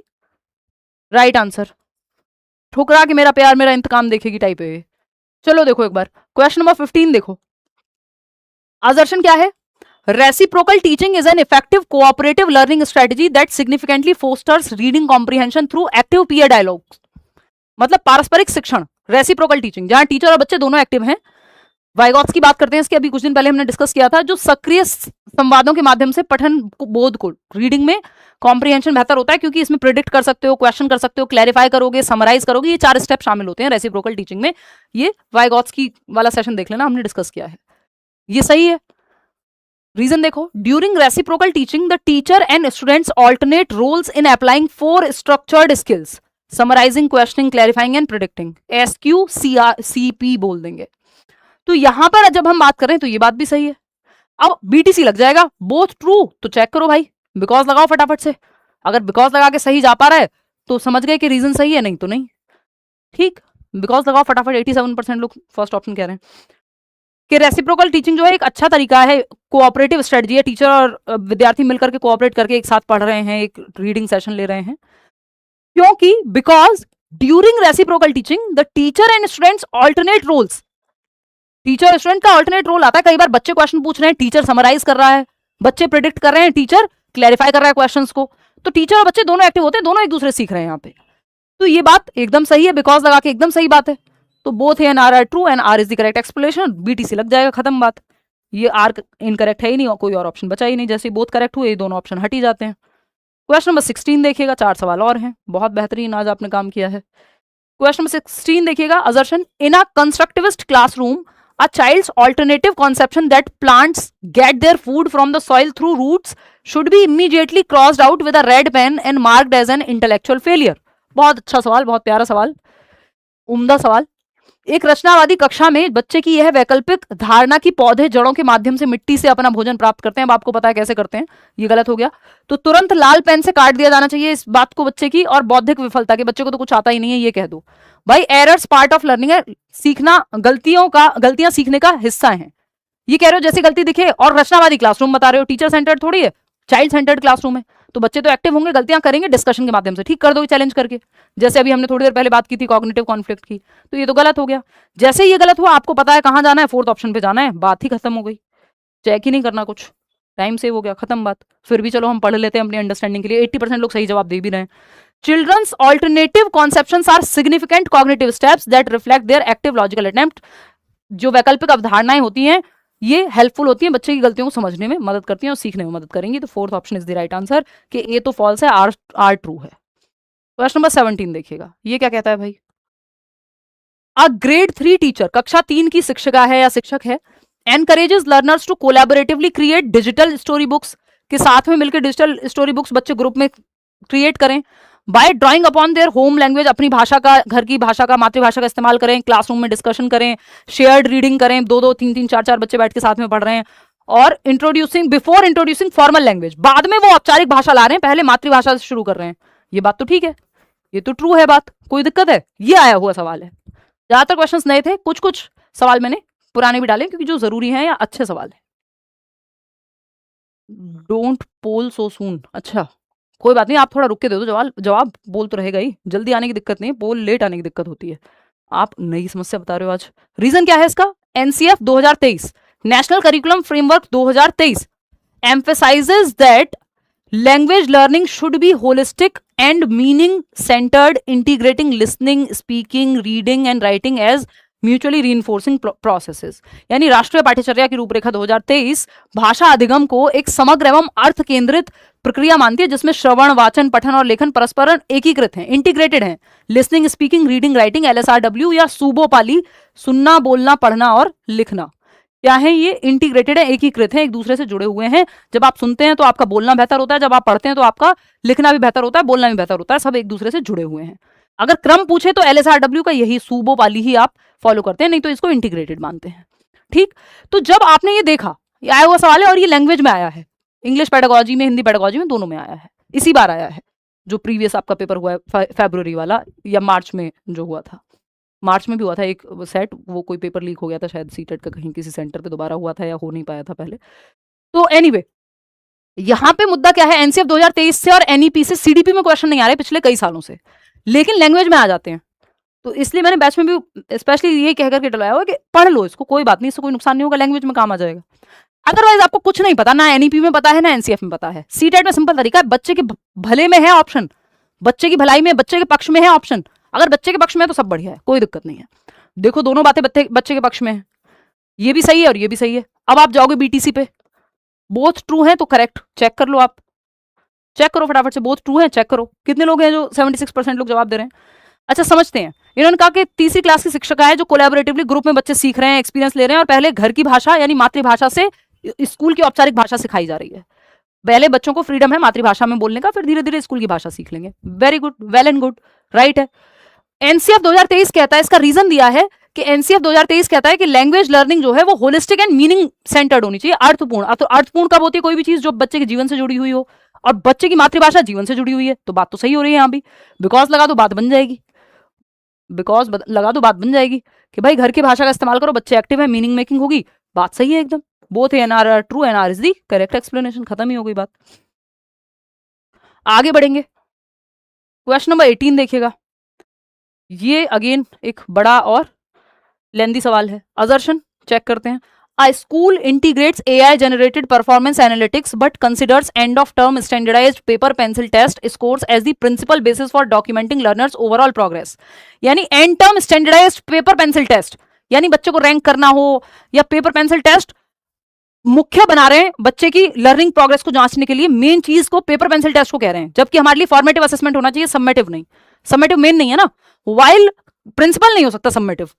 right answer. ठुकरा के मेरा प्यार मेरा इंतकाम देखेगी टाइप है। चलो देखो एक बार क्वेश्चन नंबर 15 देखो। असर्शन क्या है, reciprocal teaching is an effective cooperative learning strategy that significantly fosters reading comprehension through active peer dialogue. मतलब पारस्परिक शिक्षण, रेसिप्रोकल टीचिंग, जहां टीचर और बच्चे दोनों एक्टिव हैं। वाइगॉट्स की बात करते हैं इसके, अभी कुछ दिन पहले हमने डिस्कस किया था, जो सक्रिय संवादों के माध्यम से पठन बोध को, रीडिंग में कॉम्प्रिहेंशन बेहतर होता है, क्योंकि इसमें प्रिडिक्ट कर सकते हो, क्वेश्चन कर सकते हो, क्लैरिफाई करोगे, समराइज करोगे, ये 4 स्टेप शामिल होते हैं रेसिप्रोकल टीचिंग में। ये वाइगॉट्स की वाला सेशन देख लेना, हमने डिस्कस किया है, ये सही है। रीजन देखो, during reciprocal teaching the teacher and students alternate roles in applying 4 structured skills, summarising, questioning, clarifying and predicting, SQCP बोल देंगे। तो यहां पर जब हम बात करें तो ये बात भी सही है। अब BTC लग जाएगा, बोथ ट्रू, तो चेक करो भाई, बिकॉज लगाओ फटाफट से। अगर बिकॉज लगा के सही जा पा रहा है तो समझ गए कि रीजन सही है, नहीं तो नहीं। ठीक, बिकॉज लगाओ फटाफट। 87% लोग फर्स्ट ऑप्शन कह रहे हैं कि रेसिप्रोकल टीचिंग जो है एक अच्छा तरीका है, कोऑपरेटिव स्ट्रेटजी है, टीचर और विद्यार्थी मिलकर के कोऑपरेट करके एक साथ पढ़ रहे हैं, एक रीडिंग सेशन ले रहे हैं, क्योंकि because during reciprocal teaching the teacher and students alternate roles, teacher student का ऑल्टरनेट रोल आता है। कई बार बच्चे क्वेश्चन पूछ रहे हैं, टीचर समराइज कर रहा है, बच्चे प्रिडिक्ट कर रहे हैं, टीचर क्लैरिफाई कर रहा है क्वेश्चंस को। तो टीचर और बच्चे दोनों एक्टिव होते हैं, दोनों एक दूसरे सीख रहे हैं यहाँ पे। तो ये बात एकदम सही है, बिकॉज लगा के एकदम सही बात है। तो both and R true and R is the correct explanation. BTC लग जाएगा, खत्म बात। ये आर इनकरेक्ट है ही नहीं, और कोई और ऑप्शन बचा ही नहीं। जैसे बोथ करेक्ट हुए, ये दोनों ऑप्शन हट ही जाते हैं। क्वेश्चन नंबर 16 देखिएगा, 4 सवाल और हैं, बहुत बेहतरीन आज आपने काम किया है। क्वेश्चन नंबर 16 देखिएगा, assertion in a constructivist classroom a child's alternative conception that plants get their food from the soil through roots should be immediately crossed out with a red pen and marked as an intellectual failure। बहुत अच्छा सवाल, बहुत प्यारा सवाल, उम्दा सवाल। एक रचनावादी कक्षा में बच्चे की यह वैकल्पिक धारणा की पौधे जड़ों के माध्यम से मिट्टी से अपना भोजन प्राप्त करते हैं, अब आपको पता है कैसे करते हैं, ये गलत हो गया। तो तुरंत लाल पेन से काट दिया जाना चाहिए इस बात को बच्चे की। और बौद्धिक विफलता के, बच्चे को तो कुछ आता ही नहीं है, ये कह दो भाई। एरर्स पार्ट ऑफ लर्निंग है, सीखना गलतियां सीखने का हिस्सा है। ये कह रहे हो जैसी गलती दिखे, और रचनावादी क्लासरूम बता रहे हो, टीचर सेंटर्ड थोड़ी है, चाइल्ड सेंटर्ड क्लासरूम है। तो बच्चे तो एक्टिव होंगे, गलतियां करेंगे, डिस्कशन के माध्यम से ठीक कर दो, चैलेंज करके। जैसे अभी हमने थोड़ी देर पहले बात की थी कॉग्निटिव कॉन्फ्लिक्ट की, तो ये तो गलत हो गया। जैसे ये गलत हुआ, आपको पता है कहां जाना है, फोर्थ ऑप्शन पे जाना है, बात ही खत्म हो गई। चेक ही नहीं करना कुछ, टाइम सेव हो गया, खत्म बात। फिर भी चलो हम पढ़ लेते हैं अपनी अंडरस्टैंडिंग के लिए। 80% लोग सही जवाब दे भी रहे हैं। Children's alternative conceptions are significant cognitive steps that reflect their active logical attempt. जो वैकल्पिक अवधारणाएं होती हैं ये हेल्पफुल होती हैं, बच्चे की गलतियों को समझने में मदद करती हैं और सीखने में मदद करेंगी। तो fourth option is the right answer कि ए तो फॉल्स है, आर ट्रू है। क्वेश्चन नंबर 17 देखिएगा, ये क्या कहता है भाई। अ ग्रेड 3 टीचर, कक्षा 3 की शिक्षिका है या शिक्षक है, encourages learners to collaboratively create digital story books, के साथ में मिलकर डिजिटल स्टोरी बुक्स बच्चे ग्रुप में क्रिएट करें। By drawing upon their home language, अपनी भाषा का, घर की भाषा का, मातृभाषा का इस्तेमाल करें, क्लासरूम में डिस्कशन करें, शेयर्ड रीडिंग करें, 2-2, 3-3, 4-4 बच्चे बैठ के साथ में पढ़ रहे हैं। और बिफोर इंट्रोड्यूसिंग फॉर्मल लैंग्वेज, बाद में वो औपचारिक भाषा ला रहे हैं, पहले मातृभाषा से शुरू कर रहे हैं। ये बात तो ठीक है, ये तो ट्रू है बात, कोई दिक्कत है? ये आया हुआ सवाल है, ज्यादातर क्वेश्चंस नए थे, कुछ कुछ सवाल मैंने पुराने भी डालें क्योंकि जो जरूरी है या अच्छे सवाल है। डोंट पोल सो सून, अच्छा कोई बात नहीं, आप थोड़ा रुक के दे दो जवाब, जवाब बोल तो रहेगा ही, जल्दी आने की दिक्कत नहीं है, पोल लेट आने की दिक्कत होती है। आप नई समस्या बता रहे हो आज। रीजन क्या है इसका? NCF 2023, national curriculum framework 2023 emphasizes that language learning should be holistic and meaning centered, integrating listening, speaking, reading and writing as mutually reinforcing processes. यानी राष्ट्रीय पाठ्यचर्या की रूपरेखा 2023 भाषा अधिगम को एक समग्र एवं अर्थ केंद्रित प्रक्रिया मानती है जिसमें श्रवण, वाचन, पठन और लेखन परस्पर एकीकृत हैं, इंटीग्रेटेड हैं। लिसनिंग, स्पीकिंग, रीडिंग, राइटिंग, एलएसआरडब्ल्यू या सूबो पाली, सुनना, बोलना, पढ़ना और लिखना, क्या है ये? इंटीग्रेटेड है, एकीकृत है, एक दूसरे से जुड़े हुए हैं। जब आप सुनते हैं तो आपका बोलना बेहतर होता है, जब आप पढ़ते हैं तो आपका लिखना भी बेहतर होता है, बोलना भी बेहतर होता है, सब एक दूसरे से जुड़े हुए हैं। अगर क्रम पूछे तो एलएसआरडब्ल्यू का यही सूबो वाली ही आप फॉलो करते हैं, नहीं तो इसको इंटीग्रेटेड मानते हैं। ठीक, तो जब आपने ये देखा, ये आया हुआ सवाल है और ये लैंग्वेज में आया है, इंग्लिश पेडागोजी में, हिंदी पेडागोजी में, दोनों में आया है, इसी बार आया है। जो प्रीवियस आपका पेपर हुआ है फरवरी वाला या मार्च में जो हुआ था, मार्च में भी हुआ था एक सेट, वो कोई पेपर लीक हो गया था शायद सीटेट का, कहीं किसी सेंटर पे दोबारा हुआ था या हो नहीं पाया था पहले। तो एनीवे यहां पे मुद्दा क्या है, एनसीएफ 2023 से और एनईपी से सीडीपी में क्वेश्चन नहीं आ रहे पिछले कई सालों से, लेकिन लैंग्वेज में आ जाते हैं। तो इसलिए मैंने बैच में भी स्पेशली ये कह करके डलवाया हुआ कि पढ़ लो इसको, कोई बात नहीं, इससे कोई नुकसान नहीं होगा, लैंग्वेज में काम आ जाएगा। अदरवाइज आपको कुछ नहीं पता, ना एनईपी में पता है ना एनसीएफ में पता है। सीटेट में सिंपल तरीका है, बच्चे के भले में है ऑप्शन, बच्चे की भलाई में, बच्चे के पक्ष में है ऑप्शन। अगर बच्चे के पक्ष में है तो सब बढ़िया है, कोई दिक्कत नहीं है। देखो दोनों बातें बच्चे के पक्ष में है, ये भी सही है और ये भी सही है। अब आप जाओगे बीटीसी पे, बोथ ट्रू है तो करेक्ट, चेक कर लो, आप चेक करो फटाफट से, बोथ ट्रू है, चेक करो कितने लोग हैं जो 76% लोग जवाब दे रहे हैं। अच्छा समझते हैं, इन्होंने कहा कि तीसरी क्लास की शिक्षिका है जो कोलैबोरेटिवली ग्रुप में बच्चे सीख रहे हैं, एक्सपीरियंस ले रहे हैं और पहले घर की भाषा यानी मातृभाषा से स्कूल की औपचारिक भाषा सिखाई जा रही है। पहले बच्चों को फ्रीडम है मातृभाषा में बोलने का, फिर धीरे धीरे स्कूल की भाषा सीख लेंगे। Very good, well and good, right है। एनसीएफ 2023 कहता है, इसका रीजन दिया है कि एनसीएफ 2023 कहता है कि लैंग्वेज लर्निंग जो है वो होलिस्टिक एंड मीनिंग सेंटर्ड होनी चाहिए, अर्थपूर्ण। तो अर्थपूर्ण कब होती है? कोई भी चीज जो बच्चे के जीवन से जुड़ी हुई हो, और बच्चे की मातृभाषा जीवन से जुड़ी हुई है, तो बात तो सही हो रही है यहाँ भी। बिकॉज लगा दो बात बन जाएगी, बिकॉज लगा दो बात बन जाएगी कि भाई घर की भाषा का इस्तेमाल करो, बच्चे एक्टिव है, मीनिंग मेकिंग होगी, बात सही है एकदम। Both and R are true, and R is the correct explanation, खत्म ही हो गई बात। आगे बढ़ेंगे, क्वेश्चन नंबर 18 देखिएगा। ये अगेन एक बड़ा और लेंदी सवाल है। असर्शन चेक करते हैं। A school integrates AI generated performance analytics but considers end of term standardized paper pencil test scores as the principal basis for documenting learners overall progress। यानी end term standardized paper pencil test, यानी बच्चे को rank करना हो या paper pencil test मुख्य बना रहे हैं बच्चे की लर्निंग प्रोग्रेस को जांचने के लिए, मेन चीज को पेपर पेंसिल टेस्ट को कह रहे हैं, जबकि हमारे लिए फॉर्मेटिव असेसमेंट होना चाहिए, सबमेटिव नहीं। सबमेटिव मेन नहीं है ना, वाइल प्रिंसिपल नहीं हो सकता summative.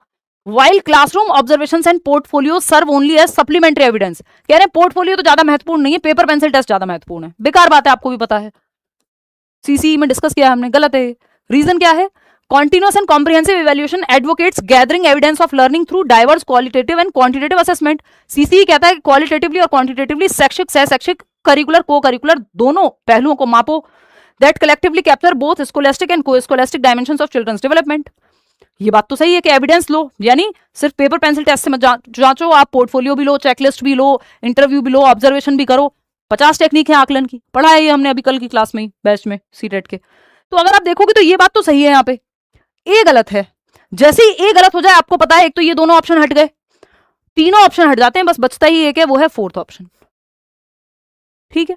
While classroom observations and portfolio serve only as supplementary evidence, कह रहे हैं पोर्टफोलियो तो ज्यादा महत्वपूर्ण नहीं है, पेपर पेंसिल टेस्ट ज्यादा महत्वपूर्ण है। बेकार बात है, आपको भी पता है, सीसी में डिस्कस किया हमने, गलत है। रीजन क्या है? Continuous and comprehensive evaluation advocates gathering evidence of learning through diverse qualitative and quantitative assessment। CCE कहता है कि qualitatively और quantitatively शैक्षिक, सह शैक्षिक, करिकुलर, को करिकुलर दोनों पहलुओं को मापो, that collectively capture both scholastic and co-scholastic dimensions of children's development। ये बात तो सही है कि एविडेंस लो, यानी सिर्फ पेपर पेंसिल टेस्ट से मत जांचो, आप पोर्टफोलियो भी लो, चेकलिस्ट भी लो, इंटरव्यू भी लो, ऑब्जर्वेशन भी करो। 50 टेक्निक है आकलन की, पढ़ा है ये हमने अभी कल की क्लास में ही, बैच में, सीटेट के। तो अगर आप देखोगे तो ये बात तो सही है, यहाँ पे ए गलत है। जैसे ही ए गलत हो जाए, आपको पता है एक तो ये दोनों ऑप्शन हट गए, तीनों ऑप्शन हट जाते हैं, बस बचता ही एक है, वो है फोर्थ ऑप्शन। ठीक है,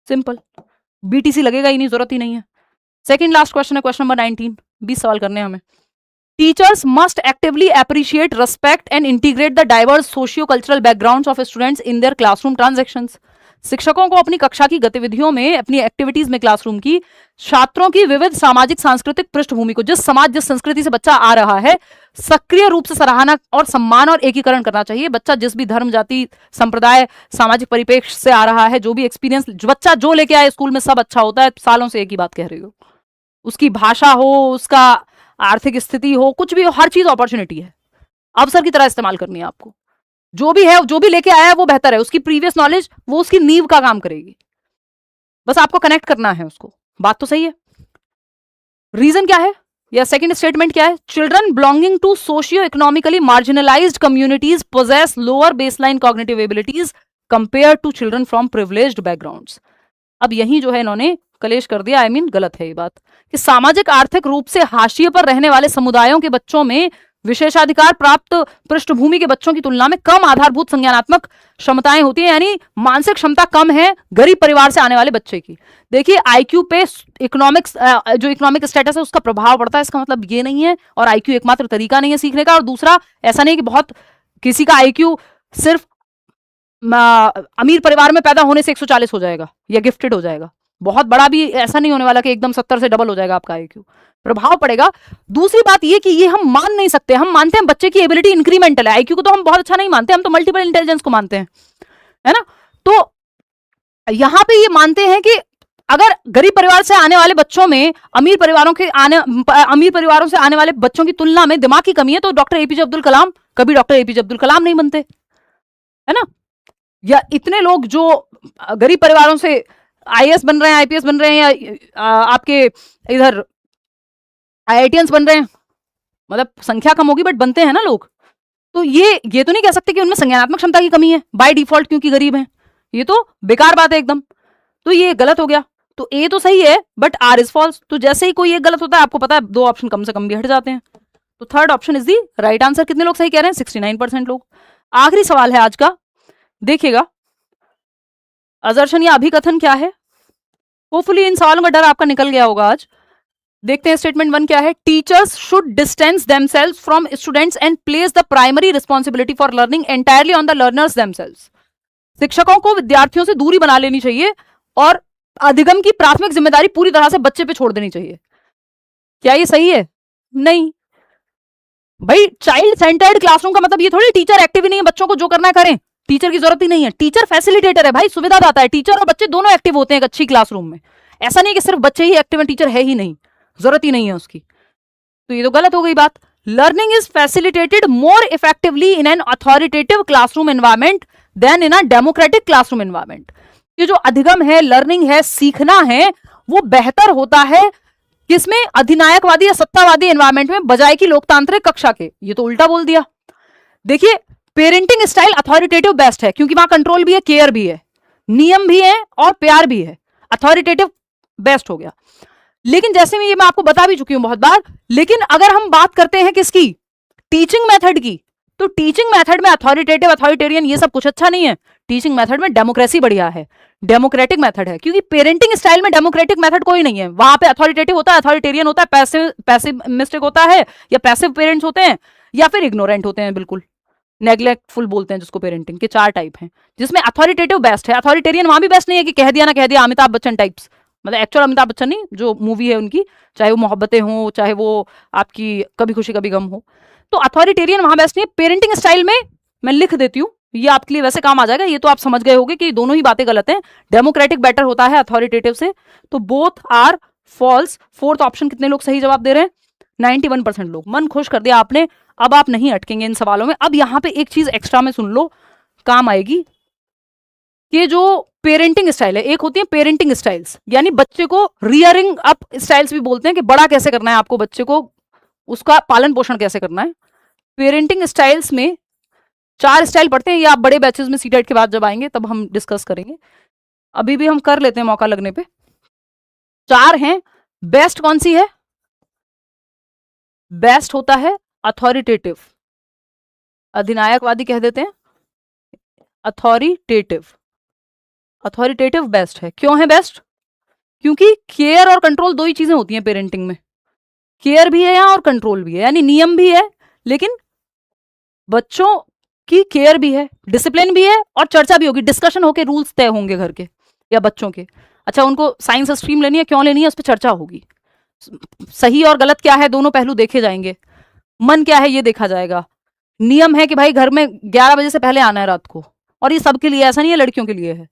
सिंपल, बीटीसी लगेगा ही नहीं, जरूरत ही नहीं है। सेकंड लास्ट क्वेश्चन है, क्वेश्चन नंबर 19, 20 सवाल करने हैं हमें। Teachers must actively appreciate, respect and integrate the diverse socio cultural backgrounds of students in their classroom transactions. शिक्षकों को अपनी कक्षा की गतिविधियों में, अपनी एक्टिविटीज में, क्लासरूम की, छात्रों की विविध सामाजिक सांस्कृतिक पृष्ठभूमि को, जिस समाज जिस संस्कृति से बच्चा आ रहा है, सक्रिय रूप से सराहना और सम्मान और एकीकरण करना चाहिए। बच्चा जिस भी धर्म, जाति, संप्रदाय, सामाजिक परिप्रेक्ष्य से आ रहा है, जो भी एक्सपीरियंस बच्चा जो लेके आए स्कूल में, सब अच्छा होता है। सालों से एक ही बात कह रही हो, उसकी भाषा हो, उसका आर्थिक स्थिति हो, कुछ भी हो, हर चीज अपॉर्चुनिटी है, अवसर की तरह इस्तेमाल करनी है आपको। जो भी है, जो भी लेके आया है वो बेहतर है, उसकी प्रीवियस नॉलेज वो उसकी नींव का काम करेगी, बस आपको कनेक्ट करना है उसको। बात तो सही है। रीजन क्या है? या सेकंड स्टेटमेंट क्या है, children belonging to socio economically marginalised communities possess lower baseline cognitive abilities compare to children from privileged backgrounds. अब यही जो है इन्होंने कलेश कर दिया, गलत है ये बात कि सामाजिक आर्थिक रूप से हाशिए पर रहने वाले समुदायों के बच्चों में विशेषाधिकार प्राप्त पृष्ठभूमि के बच्चों की तुलना में कम आधारभूत संज्ञानात्मक क्षमताएं होती हैं, यानी मानसिक क्षमता कम है गरीब परिवार से आने वाले बच्चे की। देखिए आईक्यू पे इकोनॉमिक्स जो इकोनॉमिक स्टेटस है उसका प्रभाव पड़ता है, इसका मतलब ये नहीं है, और आईक्यू एकमात्र तरीका नहीं है सीखने का। और दूसरा, ऐसा नहीं कि बहुत किसी का आईक्यू सिर्फ अमीर परिवार में पैदा होने से 140 हो जाएगा या गिफ्टेड हो जाएगा, बहुत बड़ा भी ऐसा नहीं होने वाला कि एकदम 70 से डबल हो जाएगा आपका आईक्यू, प्रभाव पड़ेगा। दूसरी बात ये कि ये हम मान नहीं सकते, हम मानते हैं बच्चे की एबिलिटी इंक्रीमेंटल है, आईक्यू को तो हम बहुत अच्छा नहीं मानते, हम तो मल्टीपल इंटेलिजेंस को मानते हैं, है ना। तो यहां पे ये मानते हैं कि अगर गरीब परिवार से आने वाले बच्चों में अमीर परिवारों से आने वाले बच्चों की तुलना में दिमाग की कमी है, तो डॉक्टर एपीजे अब्दुल कलाम कभी डॉक्टर एपीजे अब्दुल कलाम नहीं बनते, है ना। या इतने लोग जो गरीब परिवारों से आईएएस बन रहे हैं, आईपीएस बन रहे हैं, या आपके इधर आईआईटीएंस बन रहे हैं, मतलब संख्या कम होगी बट बनते हैं ना लोग, तो ये तो नहीं कह सकते कि उनमें संज्ञानात्मक क्षमता की कमी है बाय डिफॉल्ट क्योंकि गरीब हैं, ये तो बेकार बात है एकदम। तो ये गलत हो गया। तो ए तो सही है बट आर इज फॉल्स। तो जैसे ही कोई एक गलत होता है, आपको पता है 2 ऑप्शन कम से कम भी हट जाते हैं। तो third option is the right answer. कितने लोग सही कह रहे हैं? 69% लोग। आखिरी सवाल है आज का, देखिएगा असर्शन या अभिकथन क्या है। होपफुली इन सवालों का डर आपका निकल गया होगा आज। देखते हैं स्टेटमेंट 1 क्या है। Teachers should distance themselves from students and place the primary responsibility for learning entirely on the learners themselves. शिक्षकों को विद्यार्थियों से दूरी बना लेनी चाहिए और अधिगम की प्राथमिक जिम्मेदारी पूरी तरह से बच्चे पे छोड़ देनी चाहिए। क्या ये सही है? नहीं भाई, चाइल्ड सेंटर्ड क्लासरूम का मतलब ये थोड़ी टीचर एक्टिव ही नहीं है, बच्चों को जो करना है करें, टीचर की जरूरत ही नहीं है। टीचर फैसिलिटेटर है भाई, सुविधा दाता है। टीचर और बच्चे दोनों एक्टिव होते हैं एक अच्छी क्लासरूम में। ऐसा नहीं कि सिर्फ बच्चे ही एक्टिव हैं, टीचर है ही नहीं, जरूरत ही नहीं है उसकी। तो ये तो गलत हो गई बात। Learning is facilitated more effectively in an authoritative classroom environment than in a democratic classroom environment. ये जो अधिगम है, लर्निंग है, सीखना है, वो बेहतर होता है किसमें? अधिनायकवादी या सत्तावादी एनवायरमेंट में, बजाय की लोकतांत्रिक कक्षा के। ये तो उल्टा बोल दिया। देखिए पेरेंटिंग स्टाइल अथॉरिटेटिव बेस्ट है क्योंकि वहां कंट्रोल भी है, केयर भी है, नियम भी है और प्यार भी है। अथॉरिटेटिव बेस्ट हो गया। लेकिन जैसे मैं आपको बता भी चुकी हूं बहुत बार, लेकिन अगर हम बात करते हैं किसकी? टीचिंग मेथड की, तो टीचिंग मेथड में अथॉरिटेटिव, अथॉरिटेरियन ये सब कुछ अच्छा नहीं है। टीचिंग मेथड में डेमोक्रेसी बढ़िया है, डेमोक्रेटिक मेथड है। क्योंकि पेरेंटिंग स्टाइल में डेमोक्रेटिक मेथड कोई नहीं है। वहां पे अथॉरिटेटिव होता है, अथॉरिटेरियन होता है, पैसिव मिस्टेक होता है, या पैसिव पेरेंट्स होते हैं, या फिर इग्नोरेंट होते हैं, बिल्कुल नेग्लेक्टफुल बोलते हैं जिसको। पेरेंटिंग के 4 टाइप हैं जिसमें अथॉरिटेटिव बेस्ट है। अथॉरिटेरियन वहां भी बेस्ट नहीं है कि कह दिया ना कह दिया, अमिताभ बच्चन टाइप्स, मतलब एक्चुअल अमिताभ बच्चन नहीं, जो मूवी है उनकी, चाहे वो मोहब्बतें हो, चाहे वो आपकी कभी खुशी कभी गम हो। तो अथॉरिटेरियन वहां बेस्ट नहीं है। पेरेंटिंग स्टाइल में मैं लिख देती हूँ, ये आपके लिए वैसे काम आ जाएगा, ये तो आप समझ गए होंगे कि दोनों ही बातें गलत हैं। डेमोक्रेटिक बेटर होता है अथॉरिटेटिव से, तो both are false. Fourth option कितने लोग सही जवाब दे रहे हैं? 91% लोग। मन खुश कर दिया आपने। अब आप नहीं अटकेंगे इन सवालों में। अब यहां पे एक चीज एक्स्ट्रा में सुन लो, काम आएगी, कि जो पेरेंटिंग स्टाइल है, एक होती है पेरेंटिंग स्टाइल्स, यानी बच्चे को रियरिंग अप स्टाइल्स भी बोलते हैं, कि बड़ा कैसे करना है आपको, बच्चे को उसका पालन पोषण कैसे करना है। पेरेंटिंग स्टाइल्स में 4 स्टाइल पढ़ते हैं, ये आप बड़े बैचेस में सीटेट के बाद जब आएंगे तब हम डिस्कस करेंगे, अभी भी हम कर लेते हैं मौका लगने पे। 4 हैं। बेस्ट कौन सी है? बेस्ट होता है अथॉरिटेटिव, अधिनायकवादी कह देते हैं, अथॉरिटेटिव। अथॉरिटेटिव बेस्ट है। क्यों है बेस्ट? क्योंकि केयर और कंट्रोल 2 ही चीजें होती हैं पेरेंटिंग में। केयर भी है यहाँ और कंट्रोल भी है, यानी नियम भी है लेकिन बच्चों की केयर भी है, डिसिप्लिन भी है और चर्चा भी होगी, डिस्कशन होके रूल्स तय होंगे घर के या बच्चों के। अच्छा उनको साइंस स्ट्रीम लेनी है, क्यों लेनी है, उस पर चर्चा होगी। सही और गलत क्या है, दोनों पहलू देखे जाएंगे। मन क्या है ये देखा जाएगा। नियम है कि भाई घर में 11 बजे से पहले आना है रात को, और ये सबके लिए, ऐसा नहीं है लड़कियों के लिए है।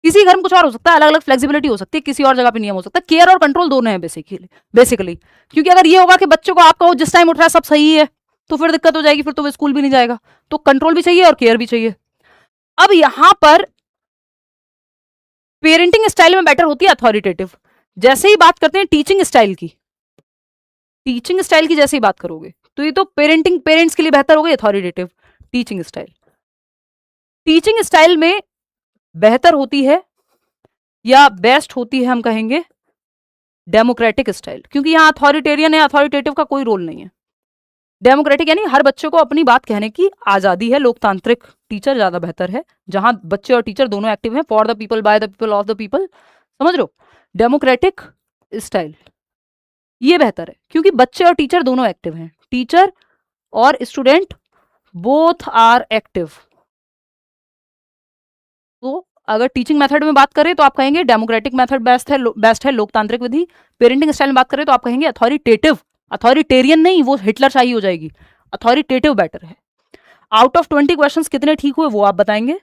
किसी घर में कुछ और हो सकता है, अलग अलग फ्लेक्सिबिलिटी हो सकती है, किसी और जगह पे नियम हो सकता है। केयर और कंट्रोल दोनों है बेसिकली। क्योंकि अगर ये होगा कि बच्चों को आप कहो जिस टाइम उठ रहा है सब सही है, तो फिर दिक्कत हो जाएगी, फिर तो वो स्कूल भी नहीं जाएगा। तो कंट्रोल भी चाहिए और केयर भी चाहिए। अब यहां पर पेरेंटिंग स्टाइल में बेटर होती है अथॉरिटेटिव। जैसे ही बात करते हैं टीचिंग स्टाइल की, टीचिंग स्टाइल की जैसे ही बात करोगे तो ये तो पेरेंट्स के लिए बेहतर हो गई authoritative teaching style. Teaching style में बेहतर होती है या बेस्ट होती है हम कहेंगे डेमोक्रेटिक स्टाइल, क्योंकि यहाँ अथॉरिटेरियन है, अथॉरिटेटिव का कोई रोल नहीं है। डेमोक्रेटिक यानी हर बच्चे को अपनी बात कहने की आजादी है, लोकतांत्रिक टीचर ज्यादा बेहतर है, जहां बच्चे और टीचर दोनों एक्टिव हैं, for the people, by the people, of the people, समझ लो। डेमोक्रेटिक स्टाइल ये बेहतर है क्योंकि बच्चे और टीचर दोनों एक्टिव हैं, टीचर और स्टूडेंट बोथ आर एक्टिव। तो अगर टीचिंग मेथड में बात करें तो आप कहेंगे डेमोक्रेटिक मेथड बेस्ट है, लोकतांत्रिक विधि। पेरेंटिंग स्टाइल में बात करें तो आप कहेंगे अथॉरिटेटिव, अथॉरिटेरियन नहीं, वो हिटलर शाही हो जाएगी, अथॉरिटेटिव बेटर है। आउट ऑफ 20 क्वेश्चंस कितने ठीक हुए वो आप बताएंगे।